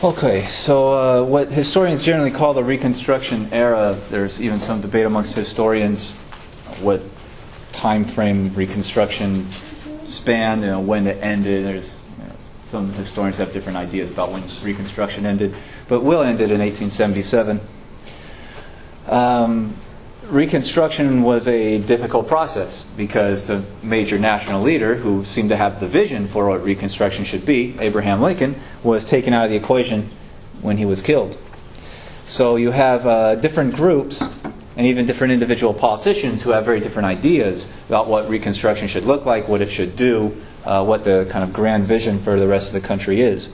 Okay, so what historians generally call the Reconstruction era, there's even some debate amongst historians what time frame Reconstruction spanned, when it ended. There's some historians have different ideas about when Reconstruction ended, but will ended in 1877. Reconstruction was a difficult process because the major national leader who seemed to have the vision for what Reconstruction should be, Abraham Lincoln, was taken out of the equation when he was killed. So you have different groups and even different individual politicians who have very different ideas about what Reconstruction should look like, what it should do, what the kind of grand vision for the rest of the country is.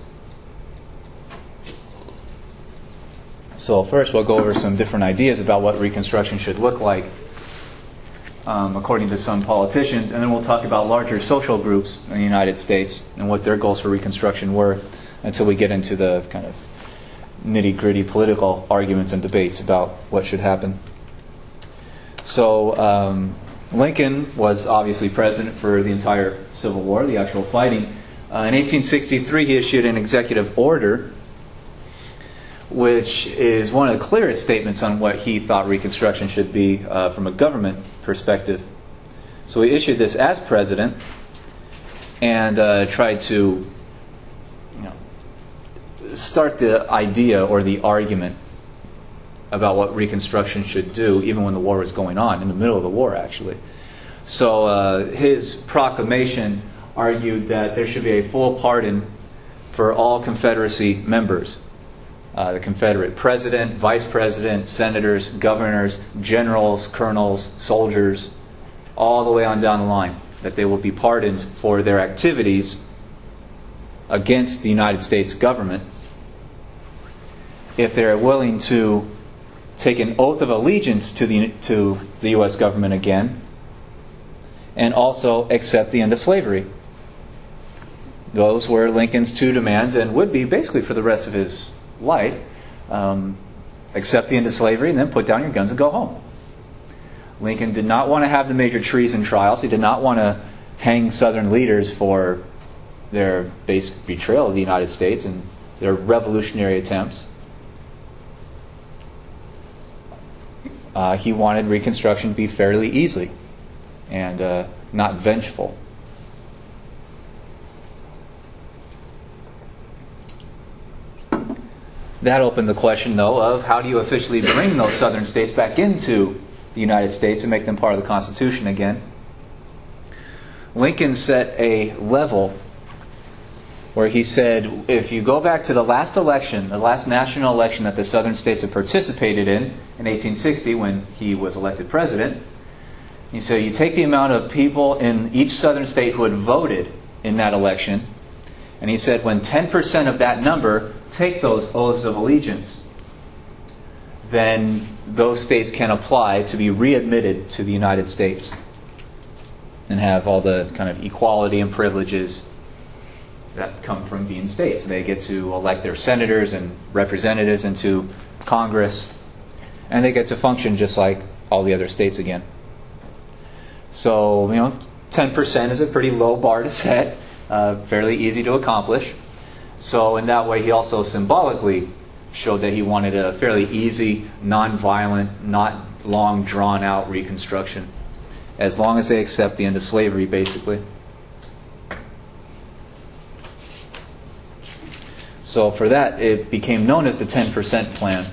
So first we'll go over some different ideas about what Reconstruction should look like according to some politicians, and then we'll talk about larger social groups in the United States and what their goals for Reconstruction were until we get into the kind of nitty-gritty political arguments and debates about what should happen. So Lincoln was obviously president for the entire Civil War, the actual fighting. In 1863 he issued an executive order which is one of the clearest statements on what he thought Reconstruction should be from a government perspective. So he issued this as president and tried to start the idea or the argument about what Reconstruction should do even when the war was going on, in the middle of the war actually. So his proclamation argued that there should be a full pardon for all Confederacy members. The Confederate president, vice president, senators, governors, generals, colonels, soldiers, all the way on down the line, that they will be pardoned for their activities against the United States government if they're willing to take an oath of allegiance to the U.S. government again, and also accept the end of slavery. Those were Lincoln's two demands, and would be basically for the rest of his life. Accept the end of slavery and then put down your guns and go home. Lincoln did not want to have the major treason trials. He did not want to hang Southern leaders for their basic betrayal of the United States and their revolutionary attempts. He wanted Reconstruction to be fairly easy and not vengeful. That opened the question, though, of how do you officially bring those southern states back into the United States and make them part of the Constitution again. Lincoln set a level where he said, if you go back to the last election, the last national election that the southern states had participated in 1860 when he was elected president, he said you take the amount of people in each southern state who had voted in that election, and he said when 10% of that number take those oaths of allegiance, then those states can apply to be readmitted to the United States and have all the kind of equality and privileges that come from being states. They get to elect their senators and representatives into Congress, and they get to function just like all the other states again. So, 10% is a pretty low bar to set, fairly easy to accomplish. So in that way, he also symbolically showed that he wanted a fairly easy, non-violent, not long drawn-out Reconstruction, as long as they accept the end of slavery, basically. So for that, it became known as the 10% Plan.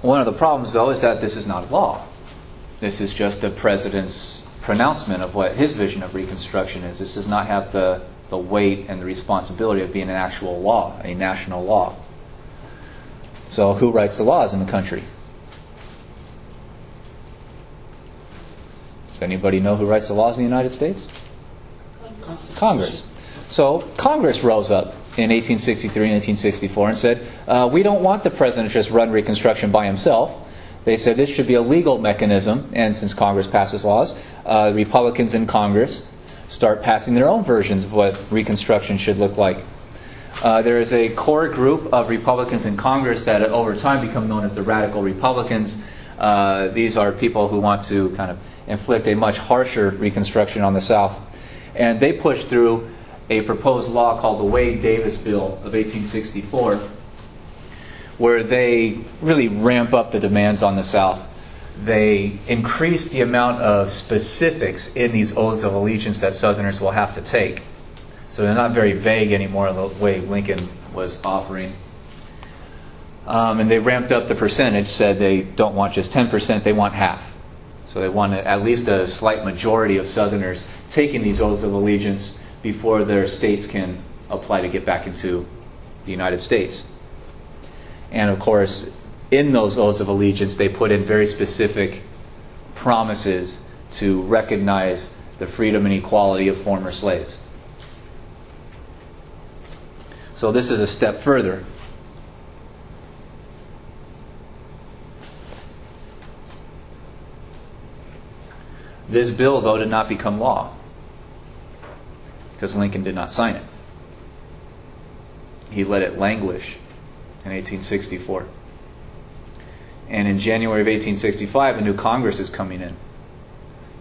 One of the problems, though, is that this is not law. This is just the president's pronouncement of what his vision of Reconstruction is. This does not have the weight and the responsibility of being an actual law, a national law. So who writes the laws in the country? Does anybody know who writes the laws in the United States? Congress. So Congress rose up in 1863 and 1864 and said, we don't want the president to just run Reconstruction by himself. They said this should be a legal mechanism, and since Congress passes laws, Republicans in Congress start passing their own versions of what Reconstruction should look like. There is a core group of Republicans in Congress that over time become known as the Radical Republicans. These are people who want to kind of inflict a much harsher Reconstruction on the South. And they pushed through a proposed law called the Wade-Davis Bill of 1864, where they really ramp up the demands on the South. They increase the amount of specifics in these oaths of allegiance that Southerners will have to take. So they're not very vague anymore the way Lincoln was offering. And they ramped up the percentage, said they don't want just 10%, they want half. So they want at least a slight majority of Southerners taking these oaths of allegiance before their states can apply to get back into the United States. And of course, in those oaths of allegiance, they put in very specific promises to recognize the freedom and equality of former slaves. So this is a step further. This bill, though, did not become law because Lincoln did not sign it. He let it languish in 1864. And in January of 1865, a new Congress is coming in.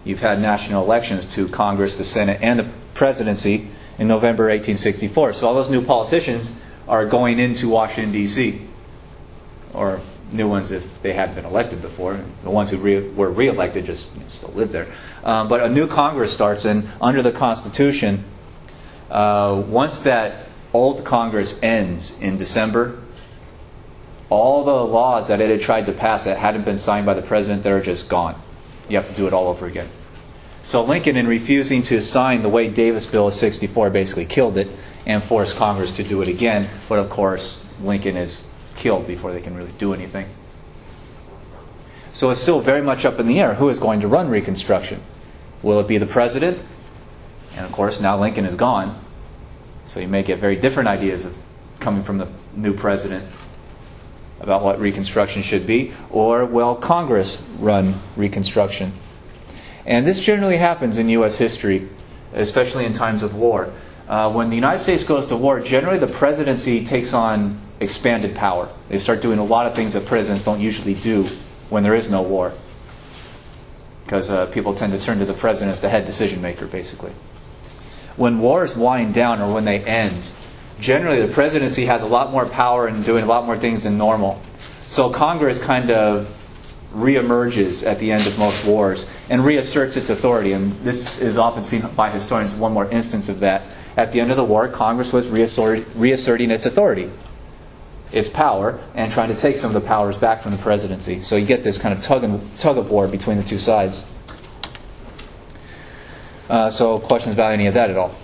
You've had national elections to Congress, the Senate, and the presidency in November 1864. So all those new politicians are going into Washington, D.C., or new ones if they hadn't been elected before. The ones who were re-elected just still live there. But a new Congress starts, and under the Constitution, once that old Congress ends in December, all the laws that it had tried to pass that hadn't been signed by the president, they're just gone. You have to do it all over again. So Lincoln, in refusing to sign the Wade-Davis Bill of 64, basically killed it and forced Congress to do it again. But of course, Lincoln is killed before they can really do anything. So it's still very much up in the air. Who is going to run Reconstruction? Will it be the president? And of course, now Lincoln is gone. So you may get very different ideas of coming from the new president about what Reconstruction should be. Or will Congress run Reconstruction? And this generally happens in U.S. history, especially in times of war. When the United States goes to war, generally the presidency takes on expanded power. They start doing a lot of things that presidents don't usually do when there is no war. Because people tend to turn to the president as the head decision maker, basically. When wars wind down or when they end, generally the presidency has a lot more power and doing a lot more things than normal. So Congress kind of reemerges at the end of most wars and reasserts its authority. And this is often seen by historians as one more instance of that. At the end of the war, Congress was reasserting its authority, its power, and trying to take some of the powers back from the presidency. So you get this kind of tug of war between the two sides. So questions about any of that at all?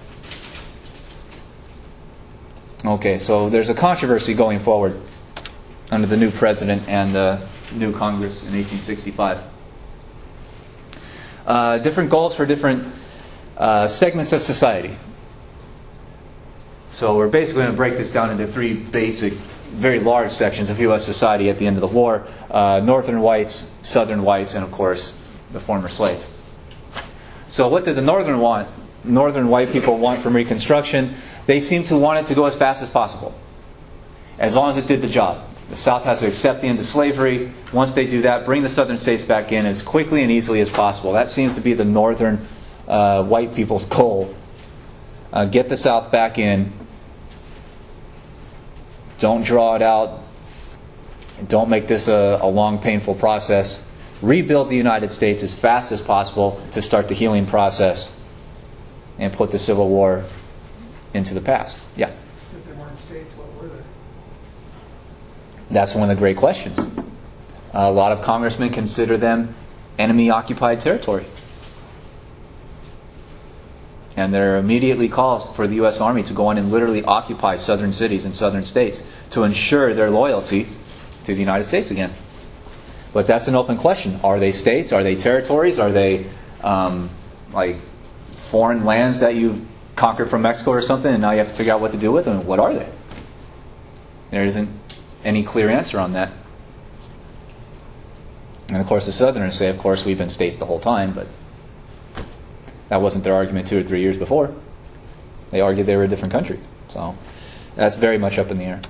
Okay, so there's a controversy going forward under the new president and the new Congress in 1865. Different goals for different segments of society. So we're basically going to break this down into three basic, very large sections of U.S. society at the end of the war. Northern whites, Southern whites, and of course, the former slaves. So what did the Northern white people want from Reconstruction? They seemed to want it to go as fast as possible, as long as it did the job. The South has to accept the end of slavery. Once they do that, bring the Southern states back in as quickly and easily as possible. That seems to be the Northern white people's goal. Get the South back in. Don't draw it out. Don't make this a long, painful process. Rebuild the United States as fast as possible to start the healing process and put the Civil War into the past. Yeah? If they weren't states, what were they? That's one of the great questions. A lot of congressmen consider them enemy-occupied territory. And there are immediately calls for the U.S. Army to go in and literally occupy southern cities and southern states to ensure their loyalty to the United States again. But that's an open question. Are they states? Are they territories? Are they like foreign lands that you conquered from Mexico or something and now you have to figure out what to do with them? What are they? There isn't any clear answer on that. And of course the Southerners say, of course, we've been states the whole time, but that wasn't their argument 2 or 3 years before. They argued they were a different country. So That's very much up in the air.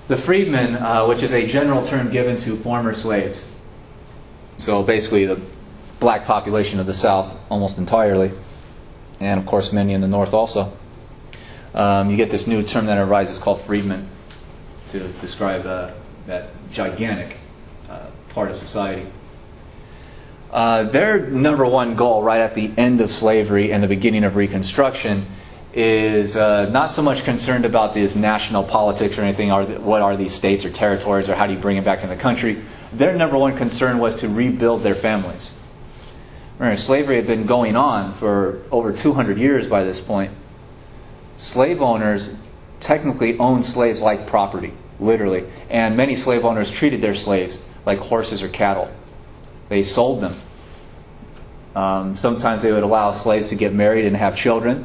The freedmen, which is a general term given to former slaves. So basically the black population of the South almost entirely. And of course many in the North also. You get this new term that arises called freedmen to describe that gigantic part of society. Their number one goal right at the end of slavery and the beginning of Reconstruction is not so much concerned about this national politics or anything, or what are these states or territories, or how do you bring it back in the country. Their number one concern was to rebuild their families. Remember, slavery had been going on for over 200 years by this point. Slave owners technically owned slaves like property, literally. And many slave owners treated their slaves like horses or cattle. They sold them. Sometimes they would allow slaves to get married and have children.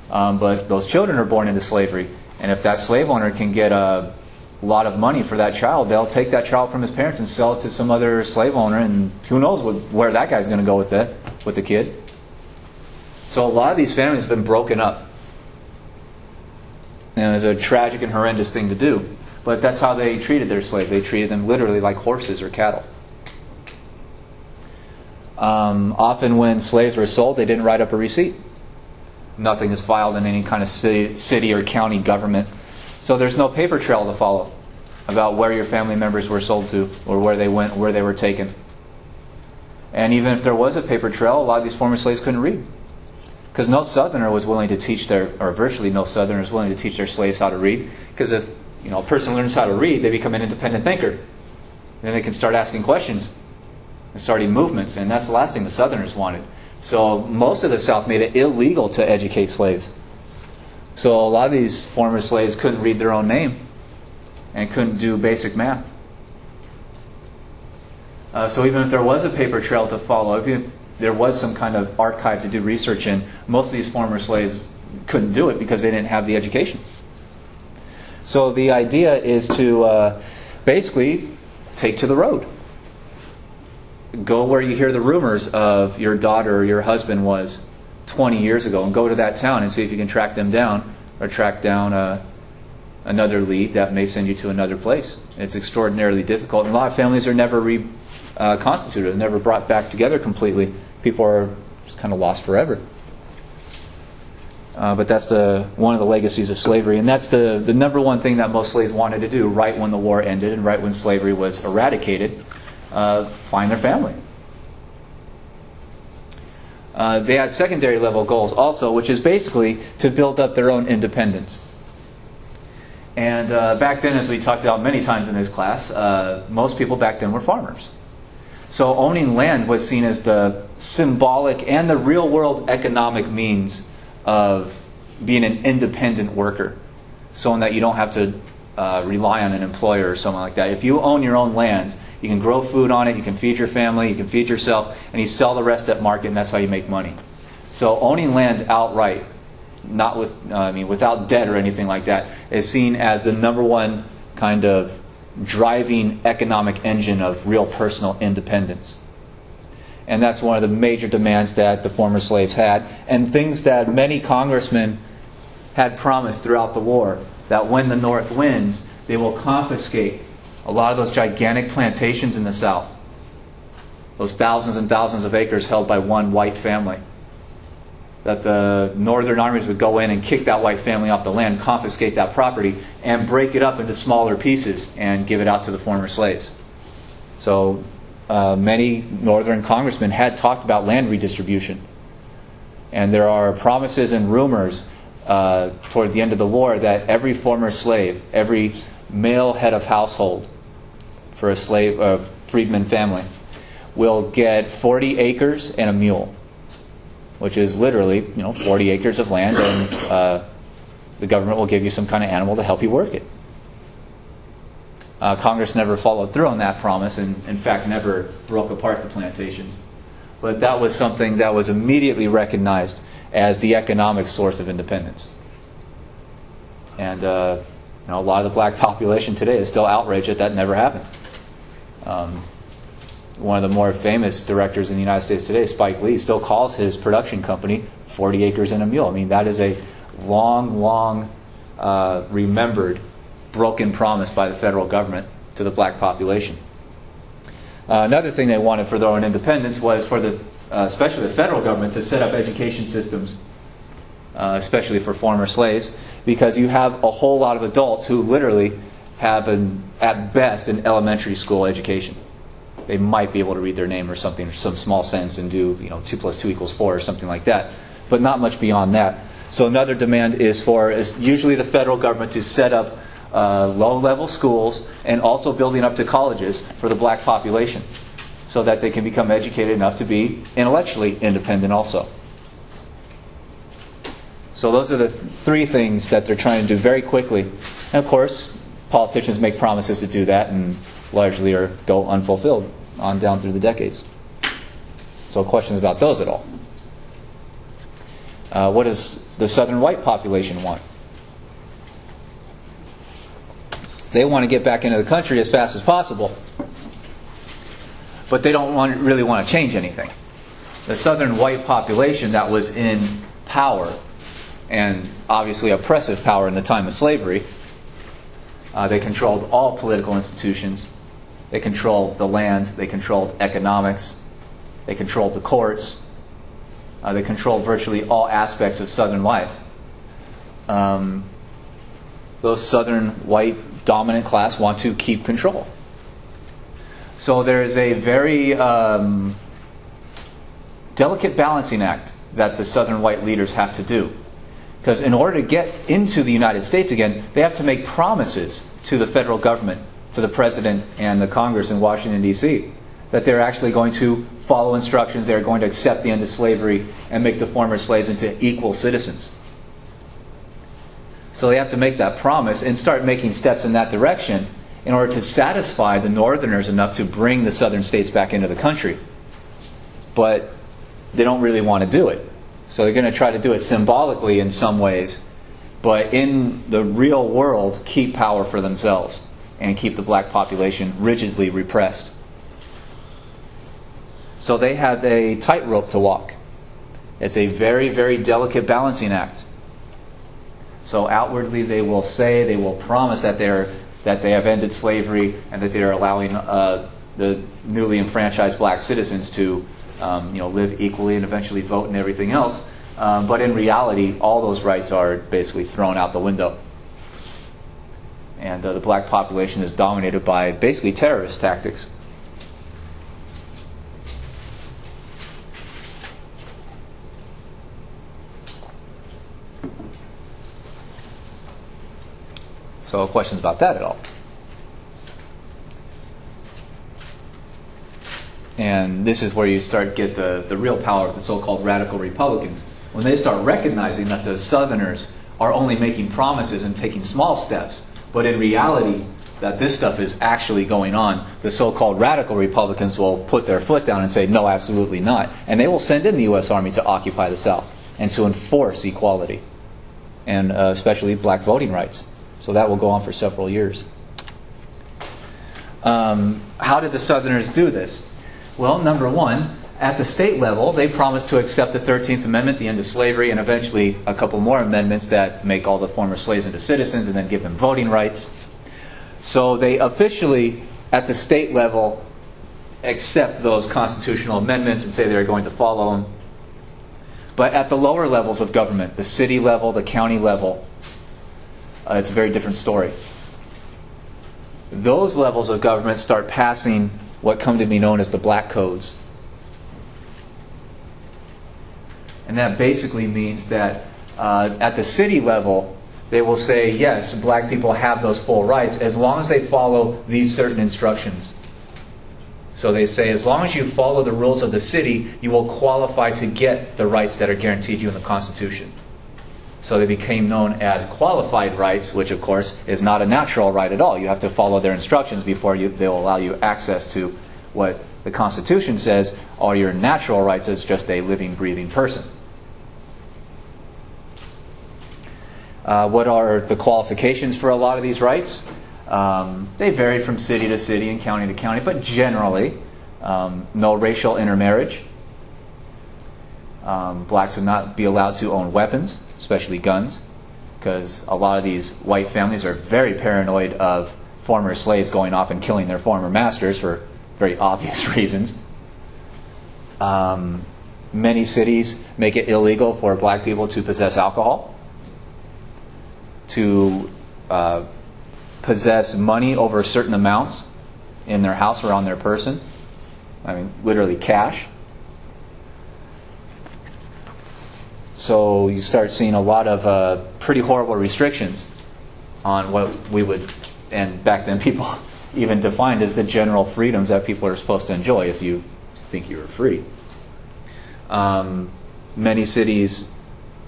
But those children are born into slavery. And if that slave owner can get a lot of money for that child, they'll take that child from his parents and sell it to some other slave owner. And who knows where that guy's going to go with the kid. So a lot of these families have been broken up. And it's a tragic and horrendous thing to do. But that's how they treated their slaves. They treated them literally like horses or cattle. Often when slaves were sold, they didn't write up a receipt. Nothing is filed in any kind of city or county government. So there's no paper trail to follow about where your family members were sold to, or where they went, where they were taken. And even if there was a paper trail, a lot of these former slaves couldn't read. Because no Southerner was willing to teach or virtually no Southerner was willing to teach their slaves how to read. Because if a person learns how to read, they become an independent thinker. Then they can start asking questions and starting movements, and that's the last thing the Southerners wanted. So most of the South made it illegal to educate slaves. So a lot of these former slaves couldn't read their own name and couldn't do basic math. So even if there was a paper trail to follow, if there was some kind of archive to do research in, most of these former slaves couldn't do it because they didn't have the education. So the idea is to basically take to the road. Go where you hear the rumors of your daughter or your husband was 20 years ago, and go to that town and see if you can track them down, or track down another lead that may send you to another place. It's extraordinarily difficult, and a lot of families are never reconstituted, never brought back together completely. People are just kind of lost forever. But that's one of the legacies of slavery, and that's the number one thing that most slaves wanted to do right when the war ended and right when slavery was eradicated. Find their family. They had secondary level goals also, which is basically to build up their own independence. And back then, as we talked about many times in this class, most people back then were farmers. So owning land was seen as the symbolic and the real world economic means of being an independent worker. So that you don't have to rely on an employer or someone like that. If you own your own land, you can grow food on it, you can feed your family, you can feed yourself, and you sell the rest at market, and that's how you make money. So owning land outright, not without debt or anything like that, is seen as the number one kind of driving economic engine of real personal independence. And that's one of the major demands that the former slaves had, and things that many congressmen had promised throughout the war, that when the North wins, they will confiscate a lot of those gigantic plantations in the South, those thousands and thousands of acres held by one white family. That the Northern armies would go in and kick that white family off the land, confiscate that property, and break it up into smaller pieces and give it out to the former slaves. So many Northern congressmen had talked about land redistribution. And there are promises and rumors toward the end of the war that every former slave, every male head of household for a freedman family, will get 40 acres and a mule, which is literally 40 acres of land, and the government will give you some kind of animal to help you work it. Congress never followed through on that promise, and in fact never broke apart the plantations. But that was something that was immediately recognized as the economic source of independence. And a lot of the black population today is still outraged that never happened. One of the more famous directors in the United States today, Spike Lee, still calls his production company 40 Acres and a Mule. I mean, that is a long remembered broken promise by the federal government to the black population. Another thing they wanted for their own independence was for especially the federal government to set up education systems, especially for former slaves, because you have a whole lot of adults who literally have at best an elementary school education. They might be able to read their name or something, some small sentence, and do 2 + 2 = 4 or something like that, but not much beyond that. So another demand is usually the federal government to set up low-level schools and also building up to colleges for the black population, so that they can become educated enough to be intellectually independent also. So those are the three things that they're trying to do very quickly. And of course, politicians make promises to do that and largely go unfulfilled on down through the decades. So questions about those at all? What does the southern white population want? They want to get back into the country as fast as possible, but they don't really want to change anything. The southern white population that was in power, and obviously oppressive power in the time of slavery, they controlled all political institutions. They controlled the land. They controlled economics. They controlled the courts. They controlled virtually all aspects of Southern life. Those Southern white dominant class want to keep control. So there is a very delicate balancing act that the Southern white leaders have to do. Because in order to get into the United States again, they have to make promises to the federal government, to the President and the Congress in Washington, D.C., that they're actually going to follow instructions, they're going to accept the end of slavery and make the former slaves into equal citizens. So they have to make that promise and start making steps in that direction in order to satisfy the Northerners enough to bring the Southern states back into the country. But they don't really want to do it. So they're going to try to do it symbolically in some ways, but in the real world, keep power for themselves and keep the black population rigidly repressed. So they have a tightrope to walk. It's a very, very delicate balancing act. So outwardly they will promise that they have ended slavery and that they are allowing the newly enfranchised black citizens to live equally and eventually vote and everything else. But in reality, all those rights are basically thrown out the window. And the black population is dominated by basically terrorist tactics. So questions about that at all? And this is where you get the real power of the so-called radical Republicans. When they start recognizing that the Southerners are only making promises and taking small steps, but in reality that this stuff is actually going on, the so-called radical Republicans will put their foot down and say, no, absolutely not. And they will send in the U.S. Army to occupy the South and to enforce equality, and especially black voting rights. So that will go on for several years. How did the Southerners do this? Well, number one, at the state level, they promised to accept the 13th Amendment, the end of slavery, and eventually a couple more amendments that make all the former slaves into citizens and then give them voting rights. So they officially, at the state level, accept those constitutional amendments and say they're going to follow them. But at the lower levels of government, the city level, the county level, it's a very different story. Those levels of government start passing what come to be known as the black codes. And that basically means that at the city level, they will say, yes, black people have those full rights as long as they follow these certain instructions. So they say, as long as you follow the rules of the city, you will qualify to get the rights that are guaranteed you in the Constitution. So they became known as qualified rights, which of course is not a natural right at all. You have to follow their instructions before they'll allow you access to what the Constitution says are your natural rights as just a living, breathing person. What are the qualifications for a lot of these rights? They vary from city to city and county to county, but generally, no racial intermarriage. Blacks would not be allowed to own weapons, especially guns. because a lot of these white families are very paranoid of former slaves going off and killing their former masters for very obvious reasons. Many cities make it illegal for black people to possess alcohol, to possess money over certain amounts in their house or on their person. I mean, literally cash. So you start seeing a lot of pretty horrible restrictions on what we would, and back then people even defined as the general freedoms that people are supposed to enjoy if you think you were free. Many cities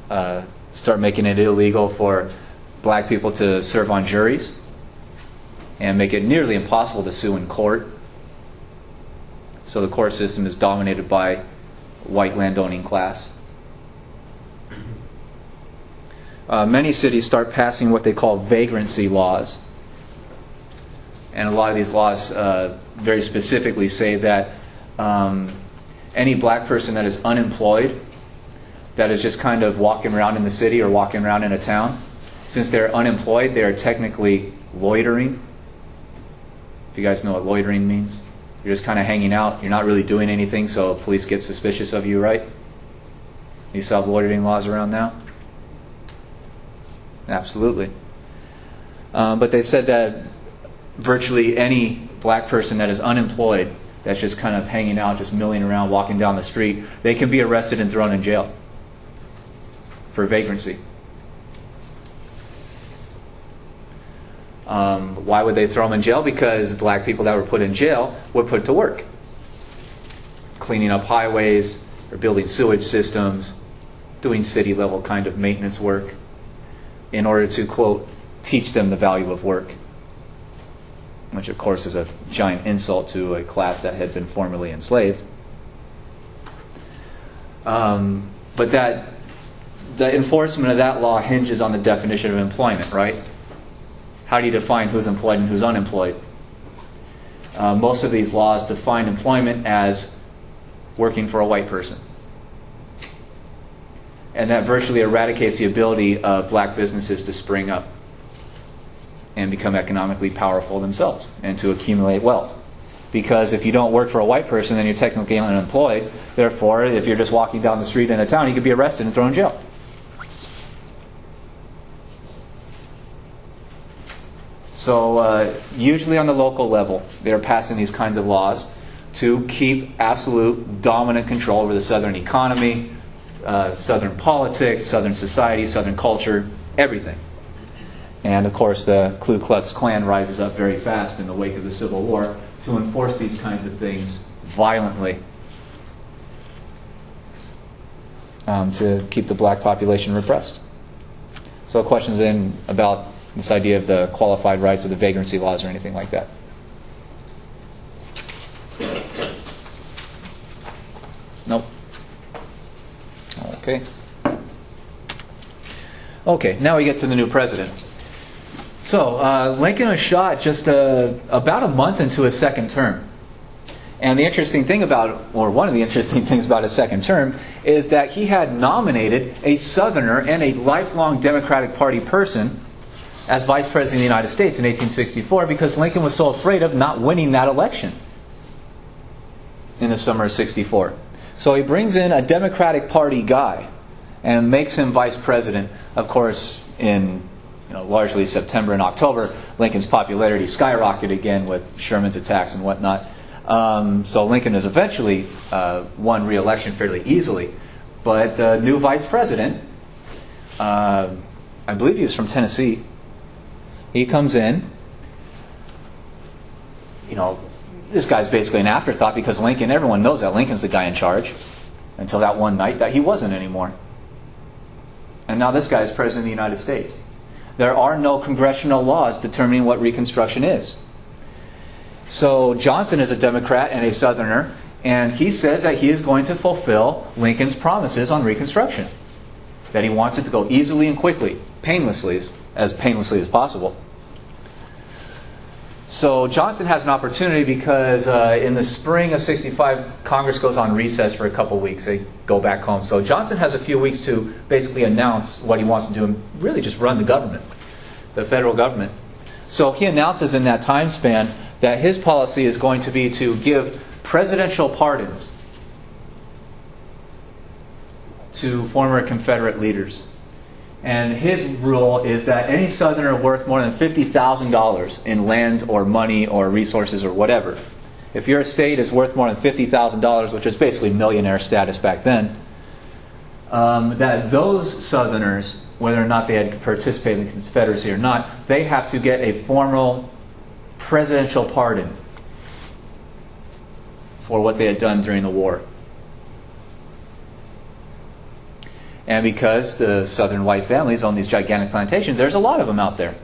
start making it illegal for black people to serve on juries and make it nearly impossible to sue in court. So the court system is dominated by white landowning class. Many cities start passing what they call vagrancy laws. And a lot of these laws very specifically say that any black person that is unemployed, that is just kind of walking around in the city or walking around in a town, since they're unemployed, they are technically loitering. If you guys know what loitering means. You're just kind of hanging out. You're not really doing anything, so police get suspicious of you, right? You still have loitering laws around now? Absolutely. But they said that virtually any black person that is unemployed, that's just kind of hanging out, just milling around, walking down the street, they can be arrested and thrown in jail for vagrancy. Why would they throw them in jail? Because black people that were put in jail were put to work. Cleaning up highways, or building sewage systems, doing city-level kind of maintenance work, in order to, quote, teach them the value of work. Which, of course, is a giant insult to a class that had been formerly enslaved. But the enforcement of that law hinges on the definition of employment, right? How do you define who's employed and who's unemployed? Most of these laws define employment as working for a white person. And that virtually eradicates the ability of black businesses to spring up and become economically powerful themselves and to accumulate wealth. Because if you don't work for a white person, then you're technically unemployed. Therefore, if you're just walking down the street in a town, you could be arrested and thrown in jail. So usually on the local level, they're passing these kinds of laws to keep absolute dominant control over the Southern economy, Southern politics, Southern society, Southern culture, everything. And of course the Ku Klux Klan rises up very fast in the wake of the Civil War to enforce these kinds of things violently to keep the black population repressed. So questions then about this idea of the qualified rights of the vagrancy laws or anything like that? Nope. Okay, now we get to the new president. So, Lincoln was shot just about a month into his second term. And the interesting thing one of the interesting things about his second term is that he had nominated a Southerner and a lifelong Democratic Party person as Vice President of the United States in 1864 because Lincoln was so afraid of not winning that election in the summer of 64. So he brings in a Democratic Party guy and makes him Vice President. Of course, in largely September and October, Lincoln's popularity skyrocketed again with Sherman's attacks and whatnot. So Lincoln has eventually won re-election fairly easily. But the new Vice President, I believe he was from Tennessee, he comes in. This guy's basically an afterthought because everyone knows that Lincoln's the guy in charge until that one night that he wasn't anymore. And now this guy is President of the United States. There are no congressional laws determining what Reconstruction is. So Johnson is a Democrat and a Southerner, and he says that he is going to fulfill Lincoln's promises on Reconstruction. That he wants it to go easily and quickly, painlessly as possible. So Johnson has an opportunity because in the spring of 65, Congress goes on recess for a couple weeks. They go back home. So Johnson has a few weeks to basically announce what he wants to do and really just run the government, the federal government. So he announces in that time span that his policy is going to be to give presidential pardons to former Confederate leaders. And his rule is that any Southerner worth more than $50,000 in land or money or resources or whatever, if your estate is worth more than $50,000, which is basically millionaire status back then, that those Southerners, whether or not they had participated in the Confederacy or not, they have to get a formal presidential pardon for what they had done during the war. And because the Southern white families own these gigantic plantations, there's a lot of them out there.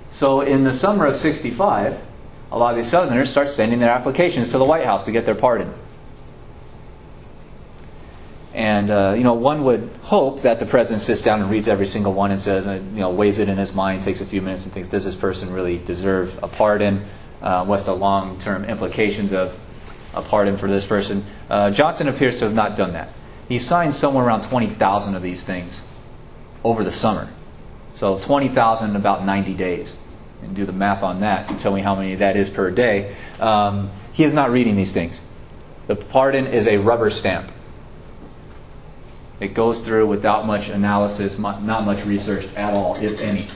So in the summer of 65, a lot of these Southerners start sending their applications to the White House to get their pardon. And one would hope that the president sits down and reads every single one and says, weighs it in his mind, takes a few minutes and thinks, does this person really deserve a pardon? What's the long-term implications of a pardon for this person? Johnson appears to have not done that. He signed somewhere around 20,000 of these things over the summer. So 20,000 in about 90 days. And do the math on that and tell me how many that is per day. He is not reading these things. The pardon is a rubber stamp. It goes through without much analysis, not much research at all, if any.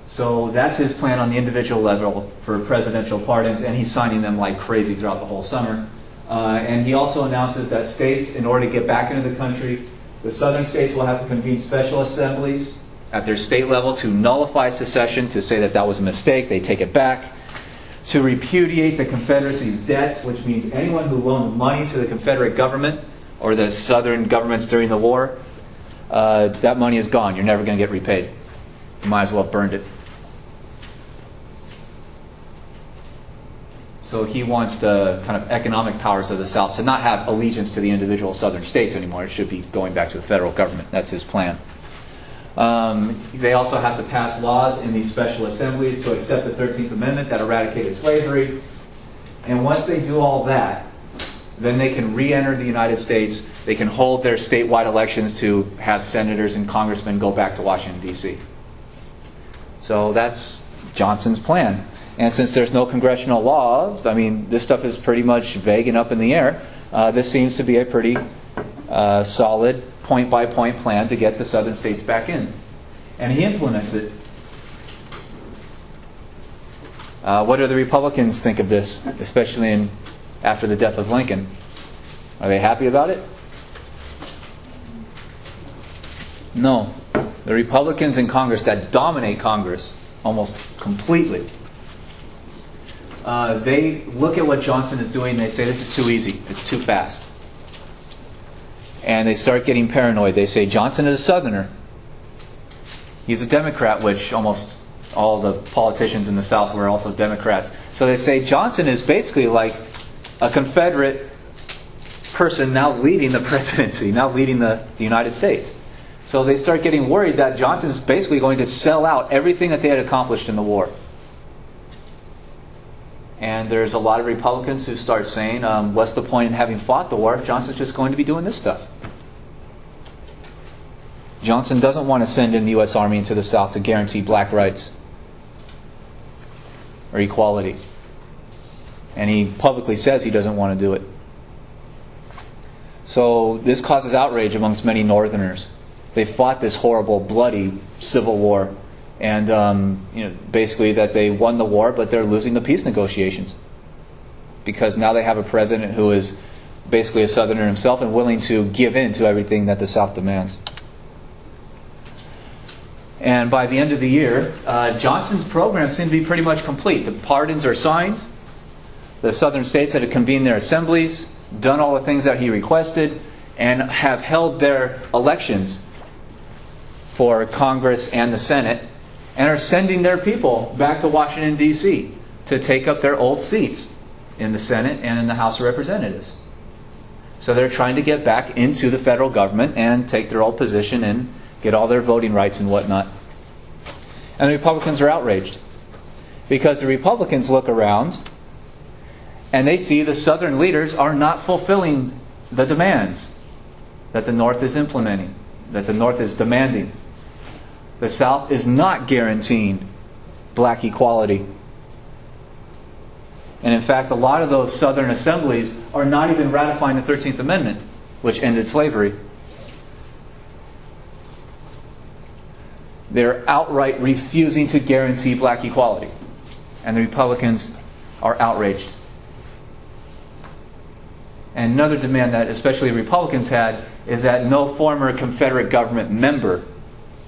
So that's his plan on the individual level for presidential pardons, and he's signing them like crazy throughout the whole summer. And he also announces that states, in order to get back into the country, the southern states will have to convene special assemblies at their state level to nullify secession, to say that that was a mistake, they take it back, to repudiate the Confederacy's debts, which means anyone who loaned money to the Confederate government or the southern governments during the war, that money is gone. You're never going to get repaid. You might as well have burned it. So he wants the kind of economic powers of the South to not have allegiance to the individual southern states anymore. It should be going back to the federal government. That's his plan. They also have to pass laws in these special assemblies to accept the 13th Amendment that eradicated slavery. And once they do all that, then they can re-enter the United States. They can hold their statewide elections to have senators and congressmen go back to Washington, D.C. So that's Johnson's plan. And since there's no congressional law, this stuff is pretty much vague and up in the air. This seems to be a pretty solid point-by-point plan to get the southern states back in. And he implements it. What do the Republicans think of this, especially after the death of Lincoln? Are they happy about it? No. The Republicans in Congress that dominate Congress almost completely, they look at what Johnson is doing and they say, this is too easy, it's too fast. And they start getting paranoid. They say, Johnson is a Southerner. He's a Democrat, which almost all the politicians in the South were also Democrats. So they say Johnson is basically like a Confederate person now leading the presidency, now leading the United States. So they start getting worried that Johnson is basically going to sell out everything that they had accomplished in the war. And there's a lot of Republicans who start saying, what's the point in having fought the war if Johnson's just going to be doing this stuff? Johnson doesn't want to send in the U.S. Army into the South to guarantee black rights or equality. And he publicly says he doesn't want to do it. So this causes outrage amongst many Northerners. They fought this horrible, bloody civil war. And basically that they won the war, but they're losing the peace negotiations. Because now they have a president who is basically a Southerner himself and willing to give in to everything that the South demands. And by the end of the year, Johnson's program seemed to be pretty much complete. The pardons are signed. The southern states had convened their assemblies, done all the things that he requested, and have held their elections for Congress and the Senate, and are sending their people back to Washington, D.C. to take up their old seats in the Senate and in the House of Representatives. So they're trying to get back into the federal government and take their old position in get all their voting rights and whatnot. And the Republicans are outraged because the Republicans look around and they see the Southern leaders are not fulfilling the demands that the North is implementing, that the North is demanding. The South is not guaranteeing black equality. And in fact, a lot of those Southern assemblies are not even ratifying the 13th Amendment, which ended slavery. They're outright refusing to guarantee black equality. And the Republicans are outraged. And another demand that especially Republicans had is that no former Confederate government member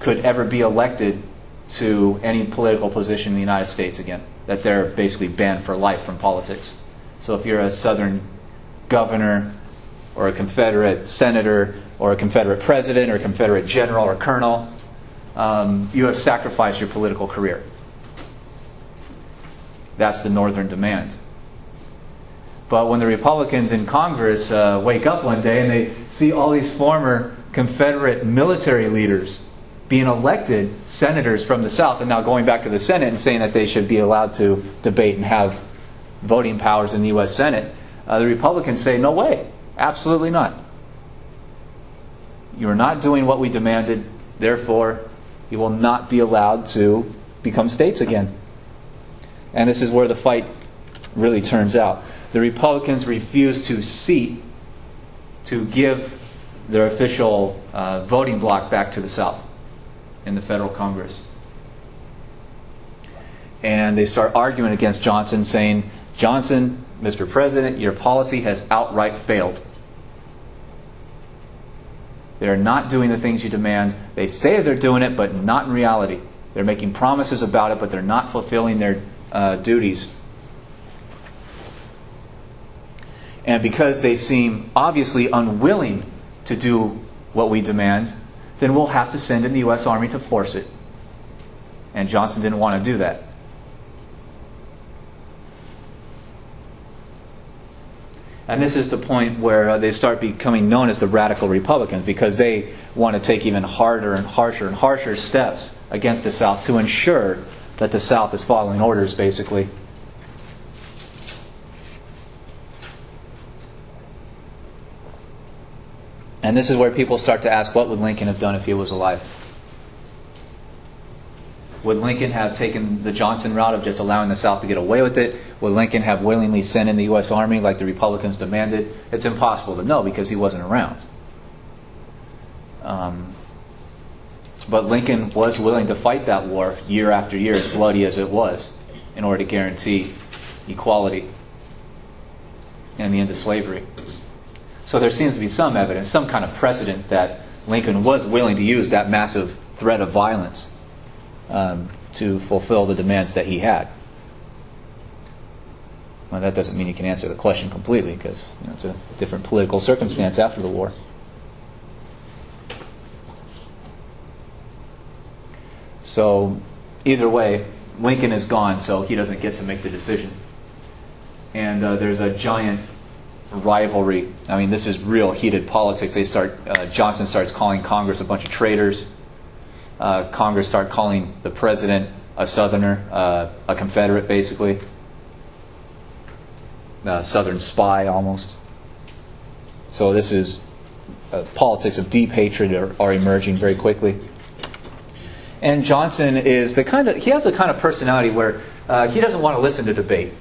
could ever be elected to any political position in the United States again. That they're basically banned for life from politics. So if you're a Southern governor or a Confederate senator or a Confederate president or a Confederate general or colonel, you have sacrificed your political career. That's the Northern demand. But when the Republicans in Congress wake up one day and they see all these former Confederate military leaders being elected senators from the South and now going back to the Senate and saying that they should be allowed to debate and have voting powers in the U.S. Senate, the Republicans say, no way, absolutely not. You are not doing what we demanded, therefore you will not be allowed to become states again. And this is where the fight really turns out. The Republicans refuse to give their official voting bloc back to the South in the federal Congress. And they start arguing against Johnson, saying, Johnson, Mr. President, your policy has outright failed. They're not doing the things you demand. They say they're doing it, but not in reality. They're making promises about it, but they're not fulfilling their duties. And because they seem obviously unwilling to do what we demand, then we'll have to send in the U.S. Army to force it. And Johnson didn't want to do that. And this is the point where they start becoming known as the radical Republicans, because they want to take even harder and harsher steps against the South to ensure that the South is following orders, basically. And this is where people start to ask, what would Lincoln have done if he was alive? Would Lincoln have taken the Johnson route of just allowing the South to get away with it? Would Lincoln have willingly sent in the U.S. Army like the Republicans demanded? It's impossible to know because he wasn't around. But Lincoln was willing to fight that war year after year, as bloody as it was, in order to guarantee equality and the end of slavery. So there seems to be some evidence, some kind of precedent that Lincoln was willing to use that massive threat of violence to fulfill the demands that he had. Well, that doesn't mean you can answer the question completely, because it's a different political circumstance after the war. So either way, Lincoln is gone, so he doesn't get to make the decision. And there's a giant rivalry. I mean, this is real heated politics. Johnson starts calling Congress a bunch of traitors. Congress start calling the president a Southerner, a Confederate, basically. A Southern spy, almost. So this is politics of deep hatred are emerging very quickly. And Johnson is he has the kind of personality where he doesn't want to listen to debate.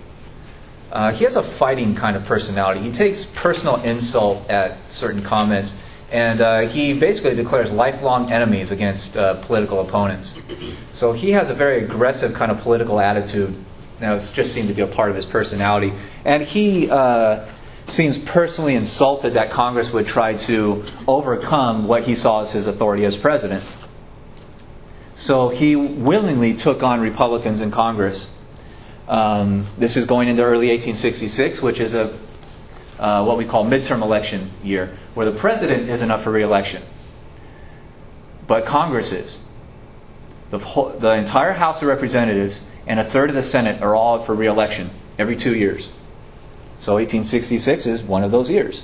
He has a fighting kind of personality. He takes personal insult at certain comments, and he basically declares lifelong enemies against political opponents. So he has a very aggressive kind of political attitude. Now, it's just seemed to be a part of his personality. And he seems personally insulted that Congress would try to overcome what he saw as his authority as president. So he willingly took on Republicans in Congress. This is going into early 1866, which is what we call midterm election year, where the president isn't up for re-election, but Congress is. The entire House of Representatives and a third of the Senate are all up for re-election every 2 years. So 1866 is one of those years.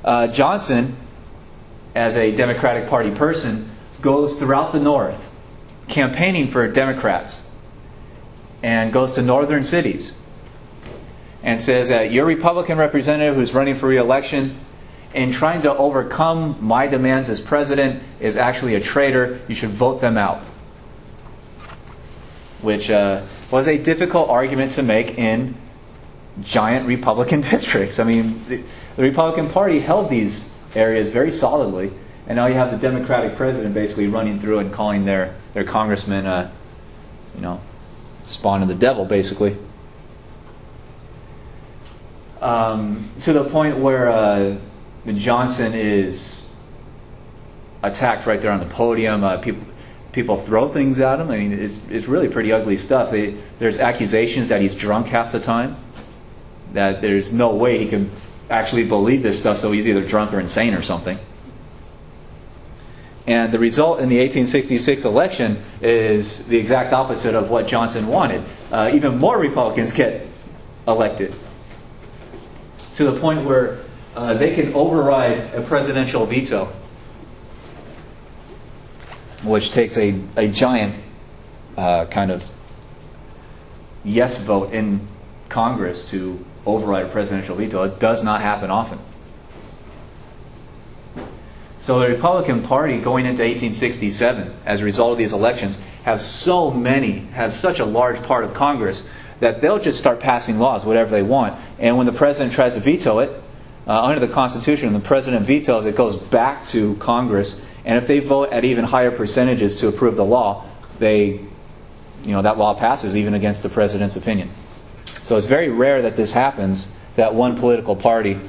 Johnson, as a Democratic Party person, goes throughout the North campaigning for Democrats and goes to northern cities and says that your Republican representative who's running for re-election in trying to overcome my demands as president is actually a traitor. You should vote them out. Which was a difficult argument to make in giant Republican districts. I mean, the Republican Party held these areas very solidly, and now you have the Democratic president basically running through and calling their congressman, spawn of the devil, basically. To the point where Johnson is attacked right there on the podium. People throw things at him. I mean, it's really pretty ugly stuff. There's accusations that he's drunk half the time, that there's no way he can actually believe this stuff, so he's either drunk or insane or something. And the result in the 1866 election is the exact opposite of what Johnson wanted. Even more Republicans get elected, to the point where they can override a presidential veto, which takes a giant kind of yes vote in Congress to override a presidential veto. It does not happen often. So the Republican Party going into 1867, as a result of these elections, have such a large part of Congress that they'll just start passing laws, whatever they want. And when the president tries to veto it, under the Constitution, when the president vetoes, it goes back to Congress. And if they vote at even higher percentages to approve the law, that law passes even against the president's opinion. So it's very rare that this happens, that one political party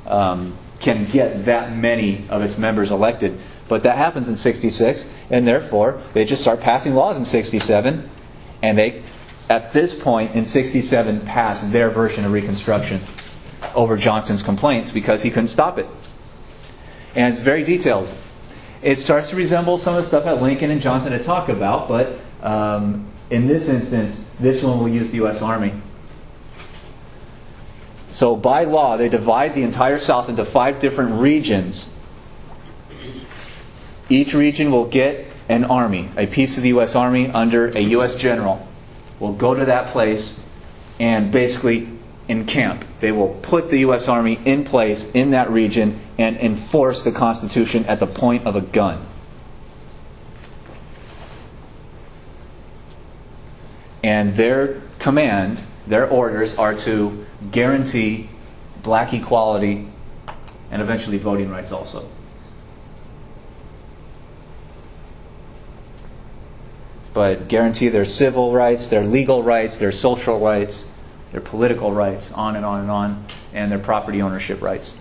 can get that many of its members elected. But that happens in 66, and therefore they just start passing laws in 67, and they, at this point in 67, pass their version of Reconstruction over Johnson's complaints because he couldn't stop it. And it's very detailed. It starts to resemble some of the stuff that Lincoln and Johnson had talked about, but in this instance, this one will use the U.S. Army. So by law, they divide the entire South into 5 different regions. Each region will get an army, a piece of the U.S. Army under a U.S. general. Will go to that place and basically encamp. They will put the U.S. Army in place in that region and enforce the Constitution at the point of a gun. And their command, their orders are to guarantee black equality and eventually voting rights also. But guarantee their civil rights, their legal rights, their social rights, their political rights, on and on and on, and their property ownership rights.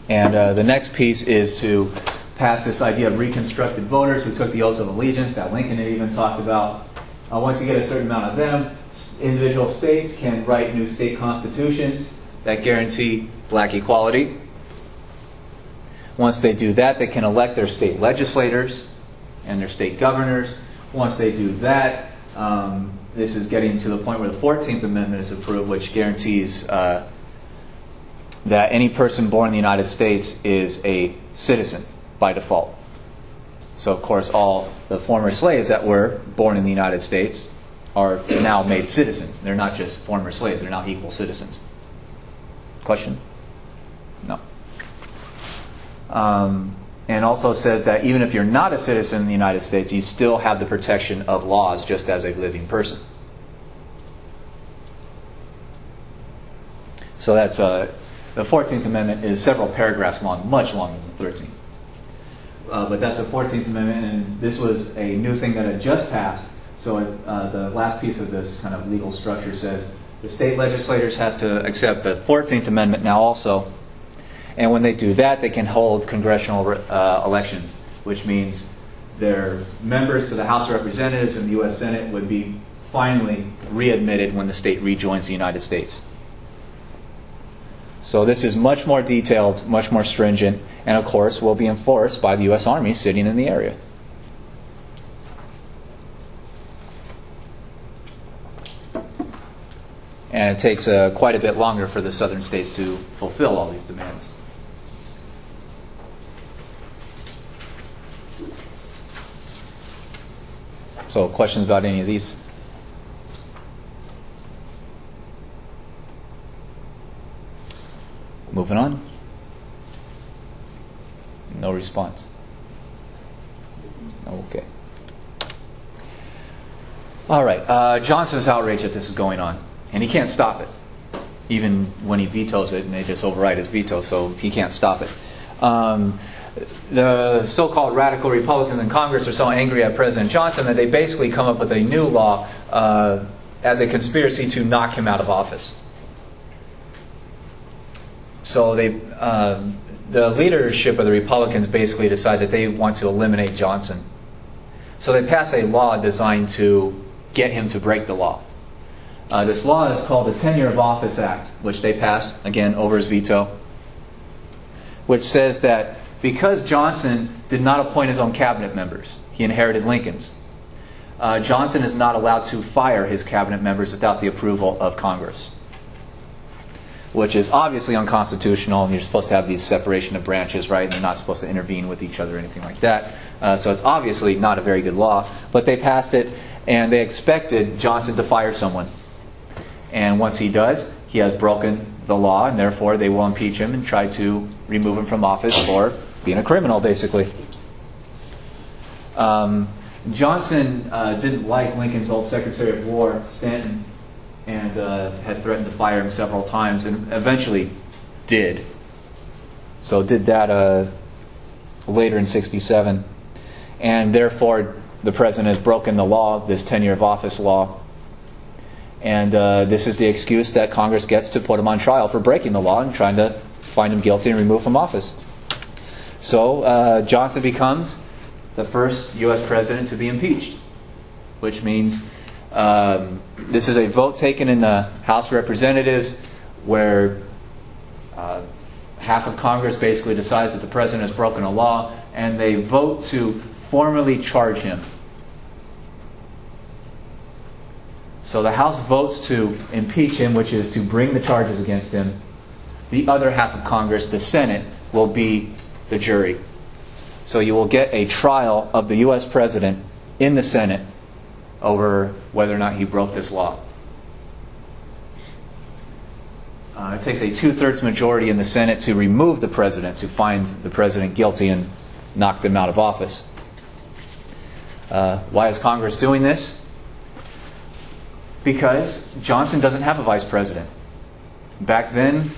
And the next piece is to pass this idea of reconstructed voters who took the oaths of allegiance that Lincoln had even talked about. Once you get a certain amount of them, individual states can write new state constitutions that guarantee black equality. Once they do that, they can elect their state legislators and their state governors. Once they do that, this is getting to the point where the 14th Amendment is approved, which guarantees that any person born in the United States is a citizen by default. So, of course, all the former slaves that were born in the United States are now made citizens. They're not just former slaves, they're now equal citizens. Question? No. And also says that even if you're not a citizen in the United States, you still have the protection of laws just as a living person. So that's the 14th Amendment is several paragraphs long, much longer than the 13th. But that's the 14th Amendment, and this was a new thing that had just passed. So the last piece of this kind of legal structure says the state legislators has to accept the 14th Amendment now also. And when they do that, they can hold congressional elections, which means their members to the House of Representatives and the U.S. Senate would be finally readmitted when the state rejoins the United States. So this is much more detailed, much more stringent, and of course will be enforced by the U.S. Army sitting in the area. And And it takes quite a bit longer for the southern states to fulfill all these demands. So, questions about any of these? Moving on. No response. Okay. All right. Johnson is outraged that this is going on, and he can't stop it. Even when he vetoes it, and they just override his veto, so he can't stop it. The so-called radical Republicans in Congress are so angry at President Johnson that they basically come up with a new law as a conspiracy to knock him out of office. So the leadership of the Republicans basically decide that they want to eliminate Johnson. So they pass a law designed to get him to break the law. This law is called the Tenure of Office Act, which they passed, again, over his veto, which says that because Johnson did not appoint his own cabinet members, he inherited Lincoln's, Johnson is not allowed to fire his cabinet members without the approval of Congress, which is obviously unconstitutional, and you're supposed to have these separation of branches, right? And they're not supposed to intervene with each other or anything like that. So it's obviously not a very good law, but they passed it, and they expected Johnson to fire someone. And once he does, he has broken the law, and therefore they will impeach him and try to remove him from office for being a criminal, basically. Johnson didn't like Lincoln's old Secretary of War, Stanton, and had threatened to fire him several times, and eventually did. So did that later in '67. And therefore, the president has broken the law, this tenure of office law. And this is the excuse that Congress gets to put him on trial for breaking the law and trying to find him guilty and remove from office. So Johnson becomes the first U.S. president to be impeached, which means this is a vote taken in the House of Representatives where half of Congress basically decides that the president has broken a law, and they vote to formally charge him. So the House votes to impeach him, which is to bring the charges against him. The other half of Congress, the Senate, will be the jury. So you will get a trial of the U.S. president in the Senate over whether or not he broke this law. It takes a 2/3 majority in the Senate to remove the president, to find the president guilty and knock them out of office. Why is Congress doing this? Because Johnson doesn't have a vice president. Back then,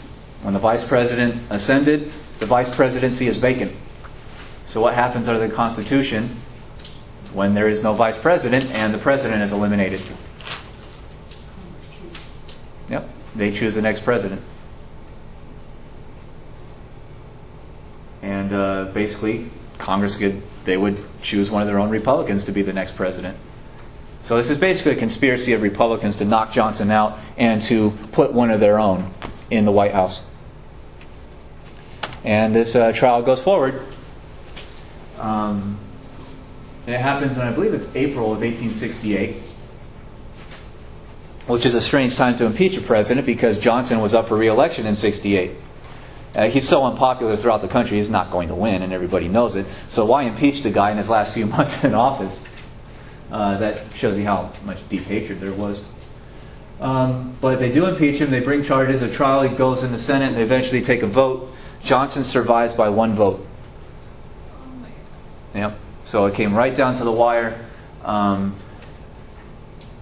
when the vice president ascended, the vice presidency is vacant. So what happens under the Constitution when there is no vice president and the president is eliminated? Yep, they choose the next president. And basically, Congress they would choose one of their own Republicans to be the next president. So this is basically a conspiracy of Republicans to knock Johnson out and to put one of their own in the White House. And this trial goes forward. And it happens in, I believe it's April of 1868, which is a strange time to impeach a president because Johnson was up for re-election in '68. He's so unpopular throughout the country, he's not going to win, and everybody knows it. So why impeach the guy in his last few months in office? That shows you how much deep hatred there was. But they do impeach him. They bring charges. A trial goes in the Senate, and they eventually take a vote. Johnson survives by one vote. Yep. So it came right down to the wire.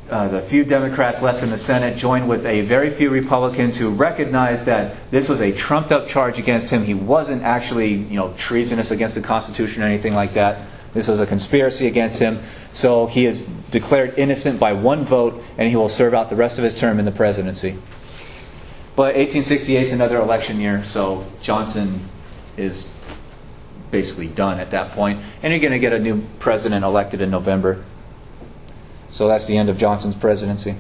The few Democrats left in the Senate joined with a very few Republicans who recognized that this was a trumped-up charge against him. He wasn't actually, treasonous against the Constitution or anything like that. This was a conspiracy against him. So he is declared innocent by one vote, and he will serve out the rest of his term in the presidency. But 1868 is another election year, so Johnson is basically done at that point. And you're going to get a new president elected in November. So that's the end of Johnson's presidency.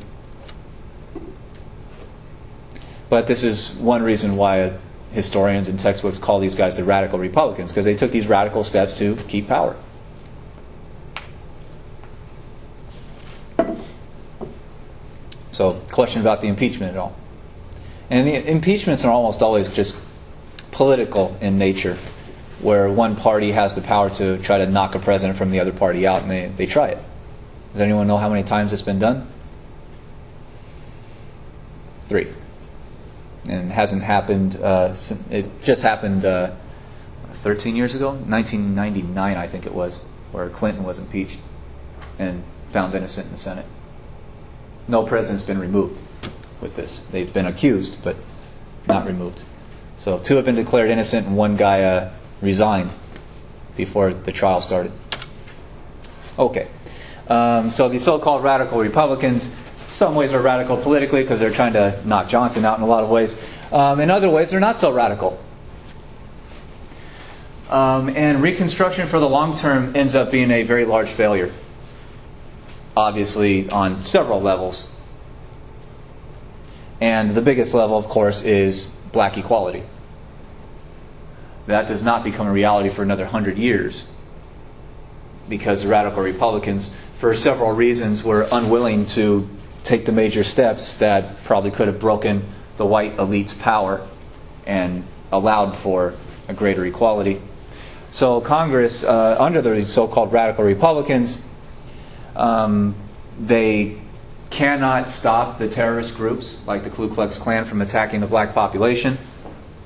But this is one reason why historians and textbooks call these guys the radical Republicans, because they took these radical steps to keep power. So, question about the impeachment at all. And the impeachments are almost always just political in nature, where one party has the power to try to knock a president from the other party out, and they try it. Does anyone know how many times it's been done? 3. And it hasn't happened, it just happened 13 years ago, 1999 I think it was, where Clinton was impeached and found innocent in the Senate. No president's been removed with this. They've been accused, but not removed. So 2 have been declared innocent, and 1 guy resigned before the trial started. Okay. So the so-called radical Republicans, in some ways are radical politically because they're trying to knock Johnson out in a lot of ways. In other ways, they're not so radical. And Reconstruction for the long term ends up being a very large failure. Obviously, on several levels. And the biggest level, of course, is black equality. That does not become a reality for another 100 years because the radical Republicans, for several reasons, were unwilling to take the major steps that probably could have broken the white elite's power and allowed for a greater equality. So Congress, under the so-called radical Republicans, they cannot stop the terrorist groups like the Ku Klux Klan from attacking the black population,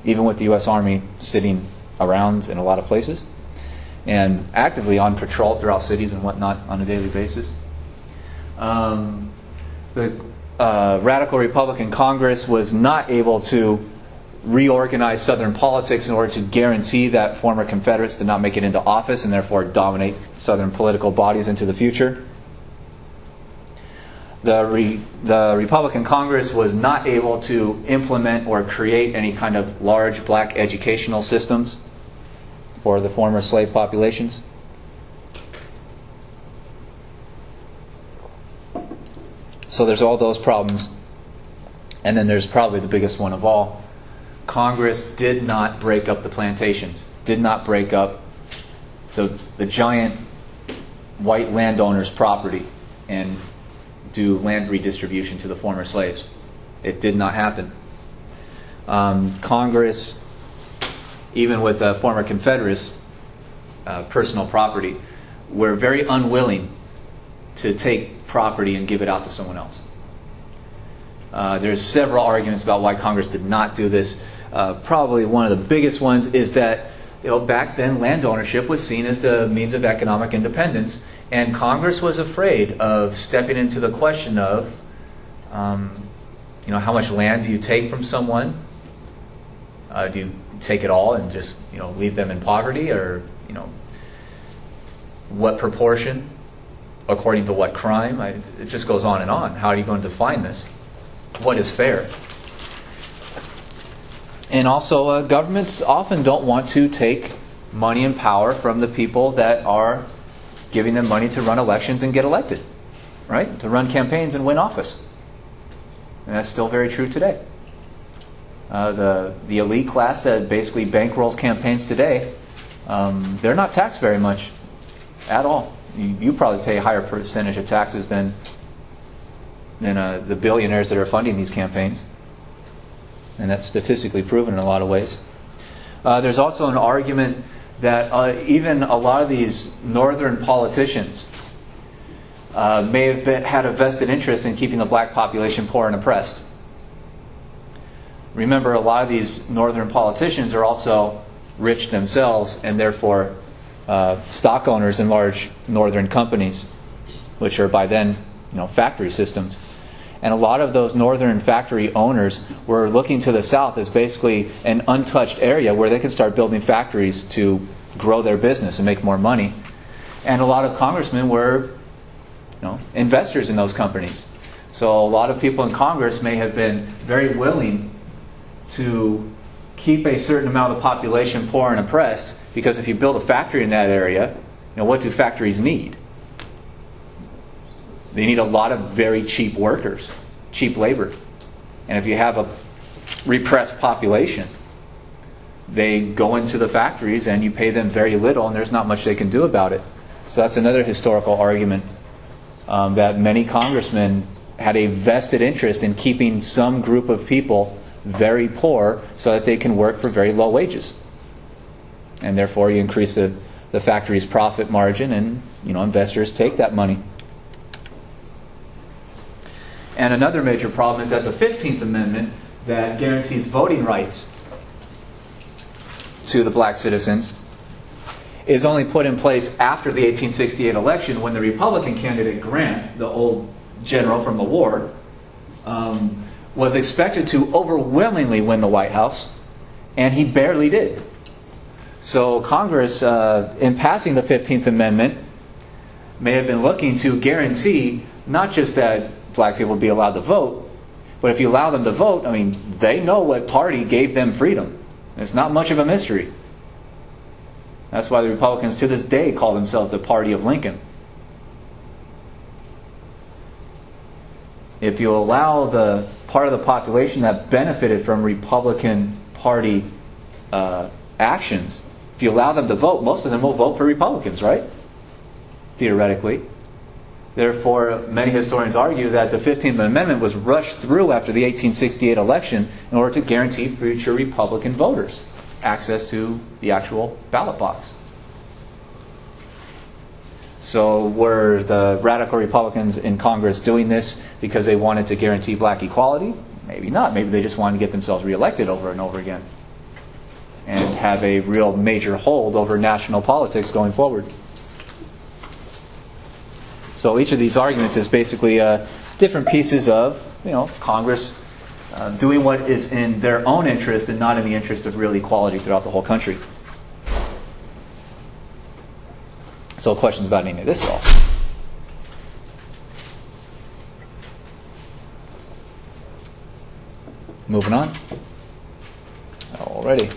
even with the U.S. Army sitting around in a lot of places and actively on patrol throughout cities and whatnot on a daily basis. The radical Republican Congress was not able to reorganize Southern politics in order to guarantee that former Confederates did not make it into office and therefore dominate Southern political bodies into the future. The Republican Congress was not able to implement or create any kind of large black educational systems for the former slave populations. So there's all those problems. And then there's probably the biggest one of all. Congress did not break up the plantations, did not break up the giant white landowners' property and do land redistribution to the former slaves. It did not happen. Congress, even with former Confederates' personal property, were very unwilling to take property and give it out to someone else. There's several arguments about why Congress did not do this. Probably one of the biggest ones is that back then land ownership was seen as the means of economic independence, and Congress was afraid of stepping into the question of, how much land do you take from someone? Do you take it all and just leave them in poverty, or what proportion, according to what crime? It just goes on and on. How are you going to define this? What is fair? And also, governments often don't want to take money and power from the people that are giving them money to run elections and get elected, right? To run campaigns and win office. And that's still very true today. The elite class that basically bankrolls campaigns today, they're not taxed very much at all. You probably pay a higher percentage of taxes than the billionaires that are funding these campaigns. And that's statistically proven in a lot of ways. There's also an argument that even a lot of these northern politicians may have had a vested interest in keeping the black population poor and oppressed. Remember, a lot of these northern politicians are also rich themselves and therefore stock owners in large northern companies, which are by then factory systems. And a lot of those northern factory owners were looking to the south as basically an untouched area where they could start building factories to grow their business and make more money. And a lot of congressmen were investors in those companies. So a lot of people in Congress may have been very willing to keep a certain amount of the population poor and oppressed, because if you build a factory in that area, what do factories need? They need a lot of very cheap workers, cheap labor. And if you have a repressed population, they go into the factories and you pay them very little and there's not much they can do about it. So that's another historical argument that many congressmen had a vested interest in keeping some group of people very poor so that they can work for very low wages. And therefore you increase the factory's profit margin, and investors take that money. And another major problem is that the 15th Amendment that guarantees voting rights to the black citizens is only put in place after the 1868 election, when the Republican candidate Grant, the old general from the war, was expected to overwhelmingly win the White House, and he barely did. So Congress, in passing the 15th Amendment, may have been looking to guarantee not just that black people be allowed to vote, but if you allow them to vote, they know what party gave them freedom. It's not much of a mystery. That's why the Republicans to this day call themselves the Party of Lincoln. If you allow the part of the population that benefited from Republican Party actions, if you allow them to vote, most of them will vote for Republicans, right? Theoretically. Therefore, many historians argue that the 15th Amendment was rushed through after the 1868 election in order to guarantee future Republican voters access to the actual ballot box. So were the radical Republicans in Congress doing this because they wanted to guarantee black equality? Maybe not. Maybe they just wanted to get themselves reelected over and over again and have a real major hold over national politics going forward. So each of these arguments is basically different pieces of Congress doing what is in their own interest and not in the interest of real equality throughout the whole country. So questions about any of this at all? Moving on. Alrighty.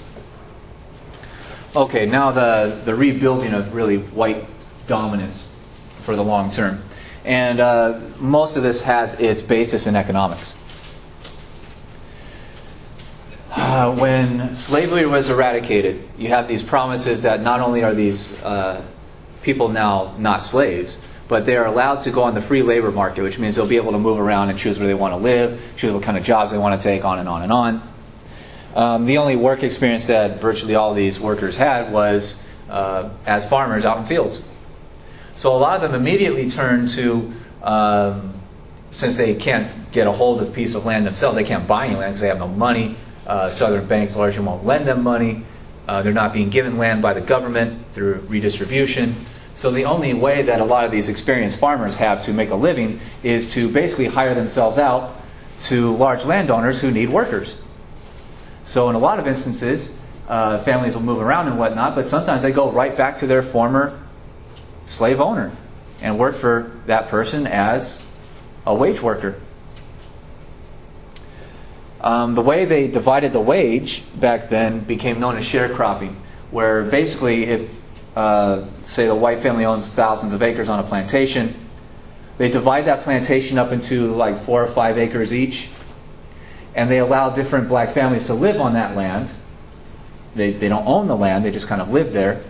Okay, now the rebuilding of really white dominance for the long term. And most of this has its basis in economics. When slavery was eradicated, you have these promises that not only are these people now not slaves, but they are allowed to go on the free labor market, which means they'll be able to move around and choose where they want to live, choose what kind of jobs they want to take, on and on and on. The only work experience that virtually all of these workers had was as farmers out in fields. So a lot of them immediately turn to, since they can't get a hold of a piece of land themselves, they can't buy any land because they have no money. Southern banks largely won't lend them money. They're not being given land by the government through redistribution. So the only way that a lot of these experienced farmers have to make a living is to basically hire themselves out to large landowners who need workers. So in a lot of instances, families will move around and whatnot, but sometimes they go right back to their former slave owner and work for that person as a wage worker. The way they divided the wage back then became known as sharecropping, where basically if, say, the white family owns thousands of acres on a plantation, they divide that plantation up into like 4 or 5 acres each, and they allow different black families to live on that land. They don't own the land, they just kind of live there,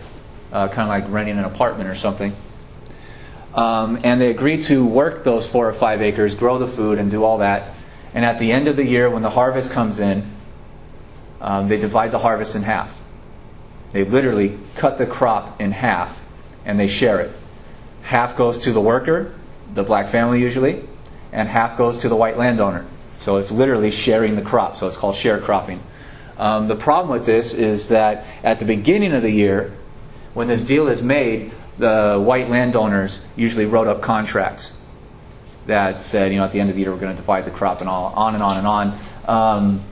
kind of like renting an apartment or something. And they agree to work those 4 or 5 acres, grow the food, and do all that. And at the end of the year, when the harvest comes in, they divide the harvest in half. They literally cut the crop in half, and they share it. Half goes to the worker, the black family usually, and half goes to the white landowner. So it's literally sharing the crop, so it's called sharecropping. The problem with this is that at the beginning of the year, when this deal is made, the white landowners usually wrote up contracts that said, at the end of the year we're going to divide the crop and all, on and on and on.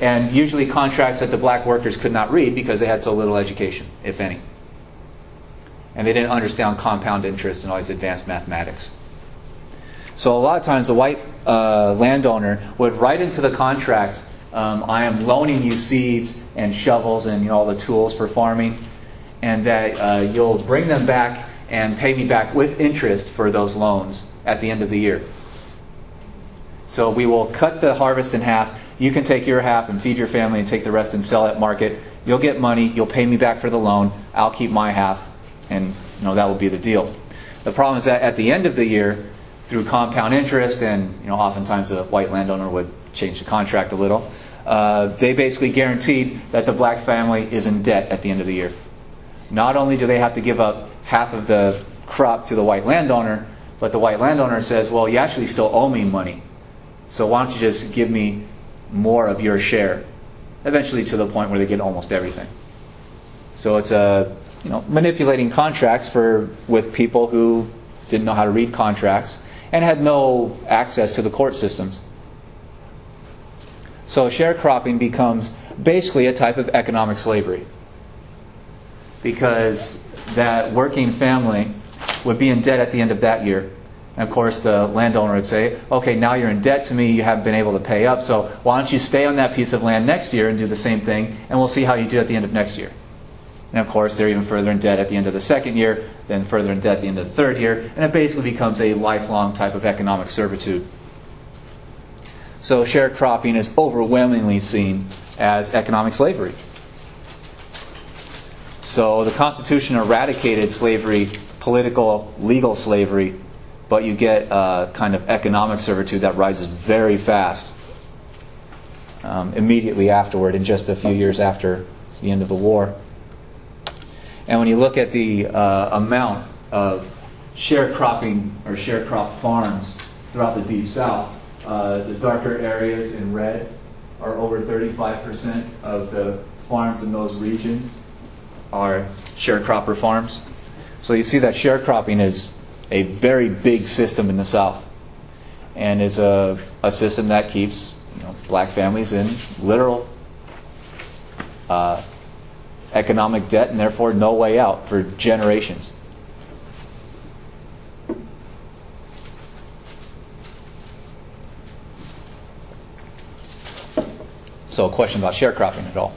And usually contracts that the black workers could not read because they had so little education, if any. And they didn't understand compound interest and all these advanced mathematics. So a lot of times the white landowner would write into the contract, I am loaning you seeds and shovels and all the tools for farming, and that you'll bring them back and pay me back with interest for those loans at the end of the year. So we will cut the harvest in half. You can take your half and feed your family and take the rest and sell at market. You'll get money. You'll pay me back for the loan. I'll keep my half, and that will be the deal. The problem is that at the end of the year, through compound interest, and oftentimes the white landowner would change the contract a little. They basically guaranteed that the black family is in debt at the end of the year. Not only do they have to give up half of the crop to the white landowner, but the white landowner says, well, you actually still owe me money, so why don't you just give me more of your share, eventually to the point where they get almost everything. So it's manipulating contracts with people who didn't know how to read contracts and had no access to the court systems. So sharecropping becomes basically a type of economic slavery, because that working family would be in debt at the end of that year. And of course the landowner would say, okay, now you're in debt to me, you haven't been able to pay up, so why don't you stay on that piece of land next year and do the same thing, and we'll see how you do at the end of next year. And of course they're even further in debt at the end of the second year, then further in debt at the end of the third year, and it basically becomes a lifelong type of economic servitude. So sharecropping is overwhelmingly seen as economic slavery. So the Constitution eradicated slavery, political, legal slavery, but you get a kind of economic servitude that rises very fast immediately afterward, in just a few years after the end of the war. And when you look at the amount of sharecropping or sharecrop farms throughout the Deep South, the darker areas in red are over 35% of the farms in those regions are sharecropper farms. So you see that sharecropping is a very big system in the South, and is a system that keeps black families in literal economic debt, and therefore no way out for generations. So a question about sharecropping at all?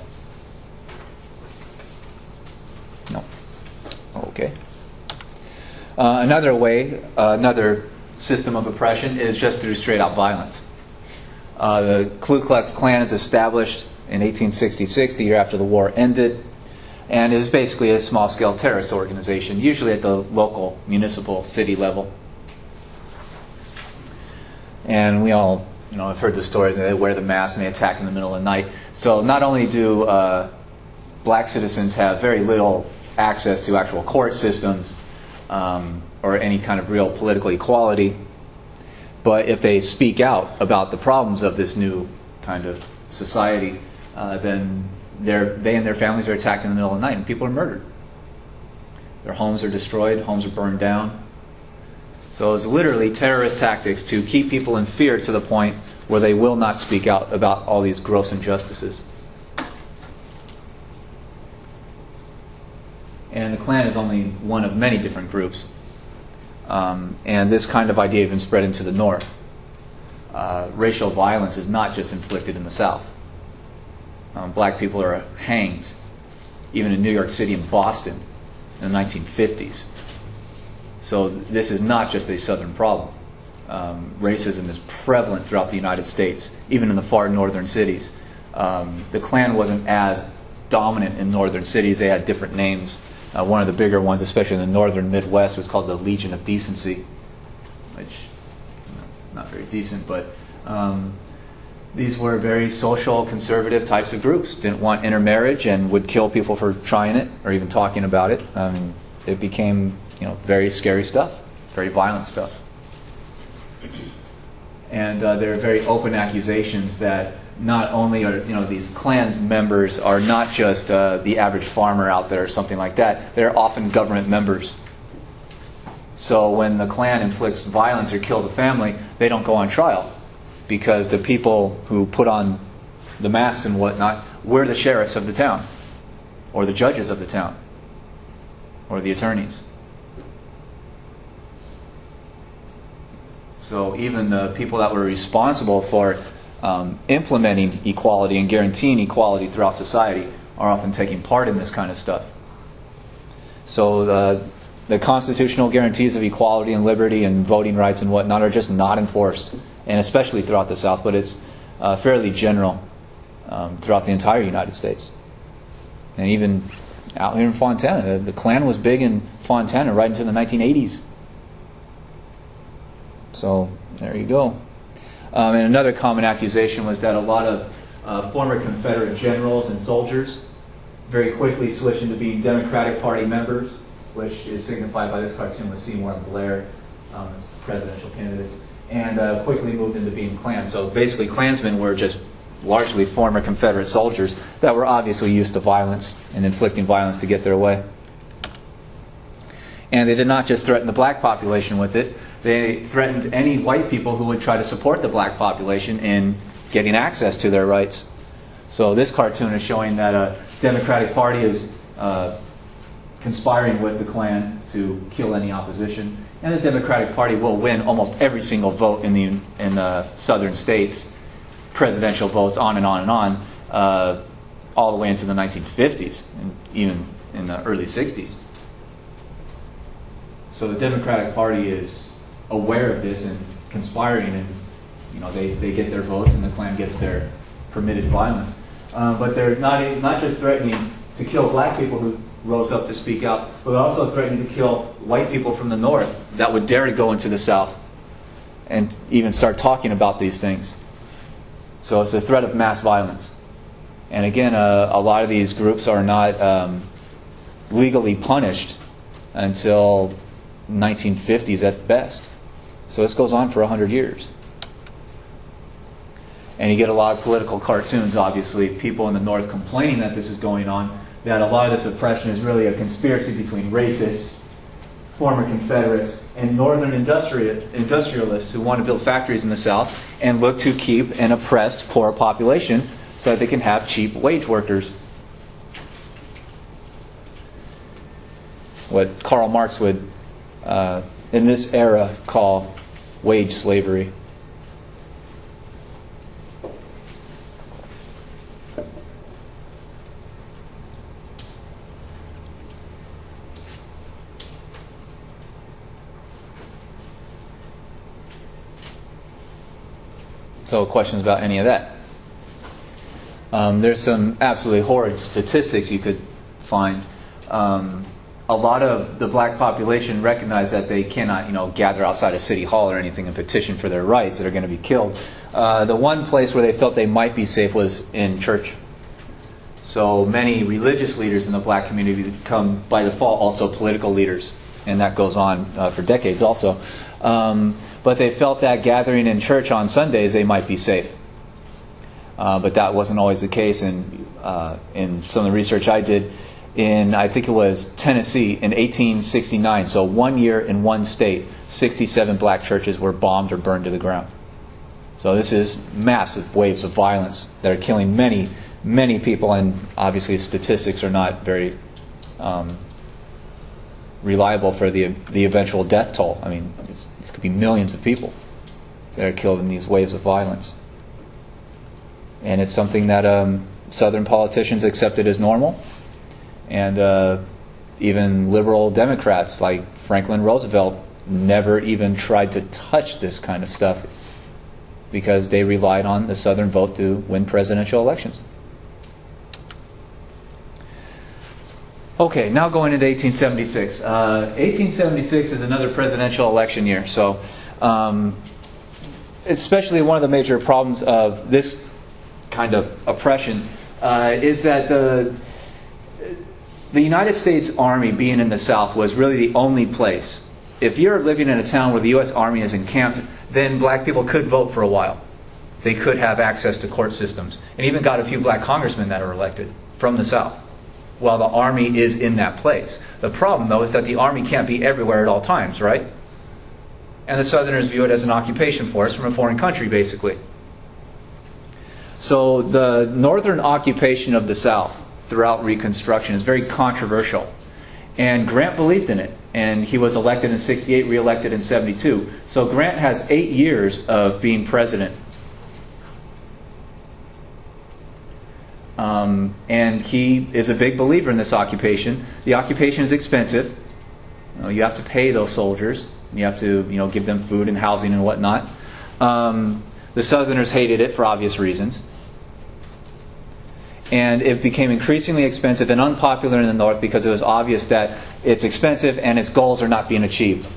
No. Okay. Another system of oppression is just through straight-out violence. The Ku Klux Klan is established in 1866, the year after the war ended, and is basically a small-scale terrorist organization, usually at the local, municipal, city level. And we all, have heard the stories, and they wear the mask and they attack in the middle of the night. So not only do black citizens have very little access to actual court systems or any kind of real political equality, but if they speak out about the problems of this new kind of society, then they and their families are attacked in the middle of the night, and people are murdered. Their homes are destroyed, homes are burned down. So it's literally terrorist tactics to keep people in fear to the point where they will not speak out about all these gross injustices. And the Klan is only one of many different groups. And this kind of idea even spread into the North. Racial violence is not just inflicted in the South. Black people are hanged, even in New York City and Boston in the 1950s. So this is not just a Southern problem. Racism is prevalent throughout the United States, even in the far northern cities. The Klan wasn't as dominant in northern cities. They had different names. One of the bigger ones, especially in the northern Midwest, was called the Legion of Decency, which, not very decent, but these were very social, conservative types of groups. Didn't want intermarriage and would kill people for trying it or even talking about it. It became, very scary stuff, very violent stuff. And there are very open accusations that not only are these Klan's members are not just the average farmer out there or something like that. They're often government members. So when the Klan inflicts violence or kills a family, they don't go on trial, because the people who put on the masks and whatnot were the sheriffs of the town, or the judges of the town, or the attorneys. So even the people that were responsible for implementing equality and guaranteeing equality throughout society are often taking part in this kind of stuff. So the constitutional guarantees of equality and liberty and voting rights and whatnot are just not enforced, and especially throughout the South, but it's fairly general throughout the entire United States. And even out here in Fontana, the Klan was big in Fontana right into the 1980s. So there you go. And another common accusation was that a lot of former Confederate generals and soldiers very quickly switched into being Democratic Party members, which is signified by this cartoon with Seymour and Blair as presidential candidates, and quickly moved into being Klan. So basically, Klansmen were just largely former Confederate soldiers that were obviously used to violence and inflicting violence to get their way. And they did not just threaten the black population with it. They threatened any white people who would try to support the black population in getting access to their rights. So this cartoon is showing that a Democratic Party is conspiring with the Klan to kill any opposition. And the Democratic Party will win almost every single vote in the southern states, presidential votes, on and on and on, all the way into the 1950s, and even in the early 60s. So the Democratic Party is aware of this and conspiring, and they get their votes, and the Klan gets their permitted violence. But they're not just threatening to kill black people who rose up to speak out, but also threatening to kill white people from the North that would dare to go into the South and even start talking about these things. So it's a threat of mass violence. And again, a lot of these groups are not legally punished until 1950s at best. So this goes on for 100 years. And you get a lot of political cartoons, obviously, people in the North complaining that this is going on, that a lot of this oppression is really a conspiracy between racists, former Confederates, and Northern industrialists who want to build factories in the South and look to keep an oppressed, poor population so that they can have cheap wage workers. What Karl Marx would, in this era, call wage slavery. So questions about any of that? There's some absolutely horrid statistics you could find. A lot of the black population recognize that they cannot, gather outside of City Hall or anything and petition for their rights that are going to be killed. The one place where they felt they might be safe was in church. So many religious leaders in the black community become, by default, also political leaders. And that goes on for decades also. But they felt that gathering in church on Sundays, they might be safe. But that wasn't always the case. And in some of the research I did, I think it was Tennessee in 1869, so 1 year in one state, 67 black churches were bombed or burned to the ground. So this is massive waves of violence that are killing many, many people, and obviously statistics are not very reliable for the eventual death toll. I mean, it could be millions of people that are killed in these waves of violence. And it's something that Southern politicians accepted as normal. And even liberal Democrats like Franklin Roosevelt never even tried to touch this kind of stuff because they relied on the Southern vote to win presidential elections. Okay, now going into 1876. 1876 is another presidential election year. So especially one of the major problems of this kind of oppression is that the United States Army being in the South was really the only place. If you're living in a town where the U.S. Army is encamped, then black people could vote for a while. They could have access to court systems. And even got a few black congressmen that are elected from the South while the Army is in that place. The problem, though, is that the Army can't be everywhere at all times, right? And the Southerners view it as an occupation force from a foreign country, basically. So the Northern occupation of the South throughout Reconstruction is very controversial. And Grant believed in it. And he was elected in 68, re-elected in 72. So Grant has 8 years of being president. And he is a big believer in this occupation. The occupation is expensive. You have to pay those soldiers. You have to, give them food and housing and whatnot. The Southerners hated it for obvious reasons. And it became increasingly expensive and unpopular in the North because it was obvious that it's expensive and its goals are not being achieved.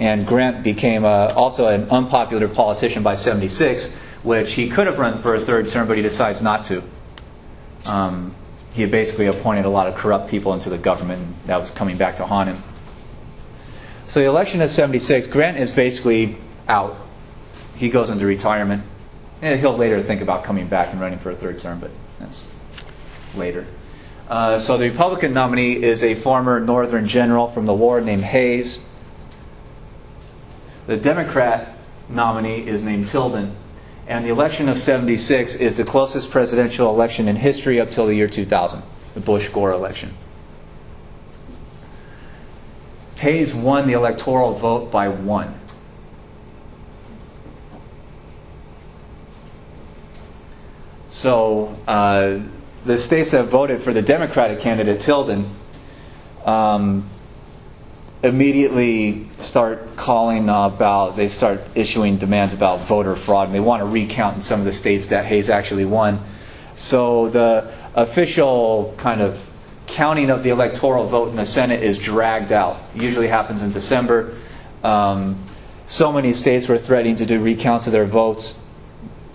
And Grant became also an unpopular politician by 76, which he could have run for a third term, but he decides not to. He had basically appointed a lot of corrupt people into the government, and that was coming back to haunt him. So the election of 76, Grant is basically out. He goes into retirement. And he'll later think about coming back and running for a third term, but that's later. So the Republican nominee is a former Northern general from the war named Hayes. The Democrat nominee is named Tilden. And the election of 76 is the closest presidential election in history up till the year 2000, the Bush-Gore election. Hayes won the electoral vote by 1. So the states that voted for the Democratic candidate, Tilden, immediately start they start issuing demands about voter fraud, and they want to recount in some of the states that Hayes actually won. So the official kind of counting of the electoral vote in the Senate is dragged out. It usually happens in December. So many states were threatening to do recounts of their votes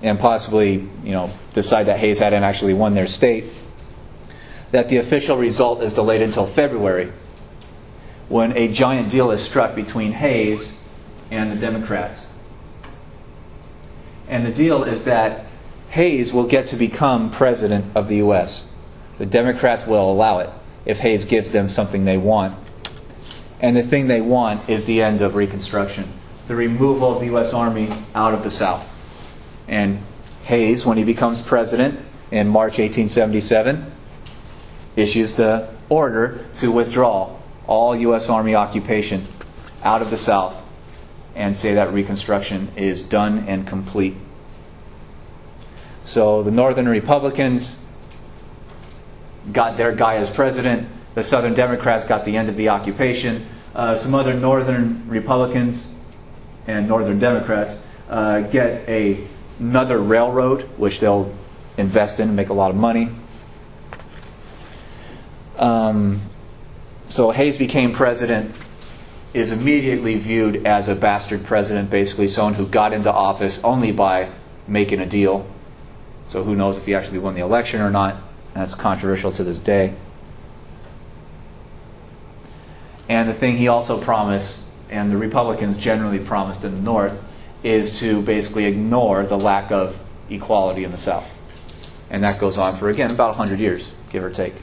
and possibly, decide that Hayes hadn't actually won their state, that the official result is delayed until February, when a giant deal is struck between Hayes and the Democrats. And the deal is that Hayes will get to become president of the U.S. The Democrats will allow it if Hayes gives them something they want. And the thing they want is the end of Reconstruction, the removal of the U.S. Army out of the South. And Hayes, when he becomes president in March 1877, issues the order to withdraw all U.S. Army occupation out of the South and say that Reconstruction is done and complete. So the Northern Republicans got their guy as president. The Southern Democrats got the end of the occupation. Some other Northern Republicans and Northern Democrats get another railroad, which they'll invest in and make a lot of money. So Hayes became president, is immediately viewed as a bastard president, basically someone who got into office only by making a deal. So who knows if he actually won the election or not. That's controversial to this day. And the thing he also promised, and the Republicans generally promised in the North, is to basically ignore the lack of equality in the South. And that goes on for, again, about 100 years, give or take.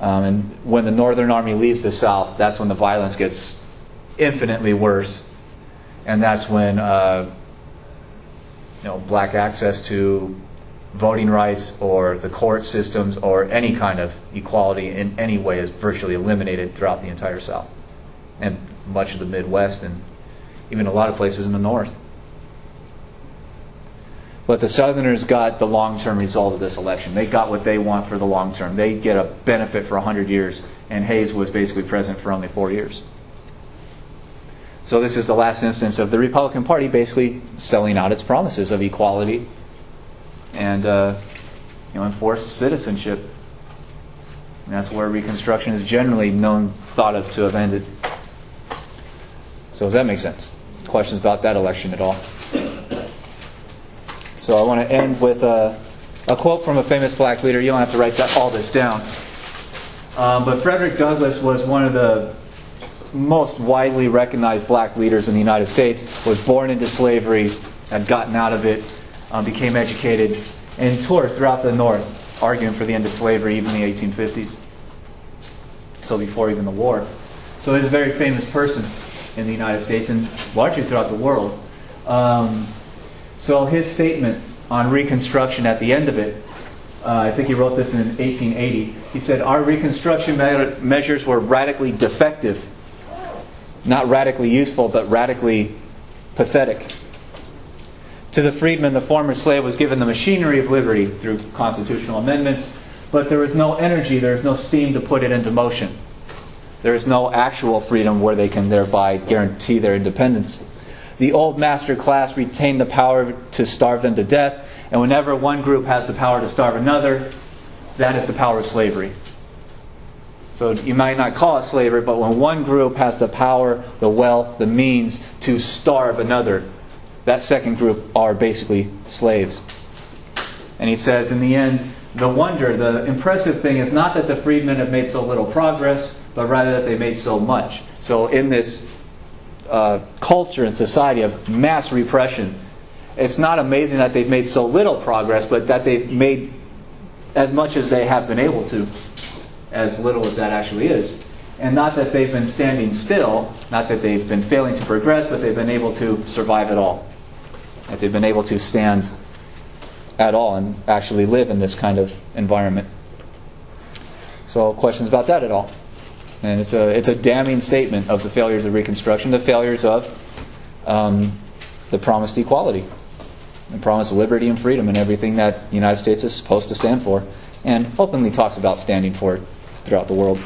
And when the Northern Army leaves the South, that's when the violence gets infinitely worse. And that's when black access to voting rights or the court systems or any kind of equality in any way is virtually eliminated throughout the entire South. And much of the Midwest and even a lot of places in the North. But the Southerners got the long-term result of this election. They got what they want for the long term. They get a benefit for 100 years, and Hayes was basically president for only 4 years. So this is the last instance of the Republican Party basically selling out its promises of equality and enforced citizenship. And that's where Reconstruction is generally thought of to have ended. So does that make sense? Questions about that election at all? So I want to end with a quote from a famous black leader. You don't have to write all this down. But Frederick Douglass was one of the most widely recognized black leaders in the United States, was born into slavery, had gotten out of it, became educated, and toured throughout the North, arguing for the end of slavery, even in the 1850s. So before even the war. So he's a very famous person in the United States and largely throughout the world. So his statement on Reconstruction at the end of it, I think he wrote this in 1880. He said, "Our Reconstruction measures were radically defective. Not radically useful, but radically pathetic. To the freedman, the former slave was given the machinery of liberty through constitutional amendments, but there is no energy, there is no steam to put it into motion. There is no actual freedom where they can thereby guarantee their independence. The old master class retain the power to starve them to death, and whenever one group has the power to starve another, that is the power of slavery." So you might not call it slavery, but when one group has the power, the wealth, the means to starve another, that second group are basically slaves. And he says, in the end, the impressive thing is not that the freedmen have made so little progress, but rather that they made so much. So in this culture and society of mass repression, it's not amazing that they've made so little progress, but that they've made as much as they have been able to, as little as that actually is. And not that they've been standing still, not that they've been failing to progress, but they've been able to survive at all. That they've been able to stand at all and actually live in this kind of environment. So questions about that at all? And it's a damning statement of the failures of Reconstruction, the failures of the promised equality, the promised liberty and freedom and everything that the United States is supposed to stand for, and openly talks about standing for it throughout the world.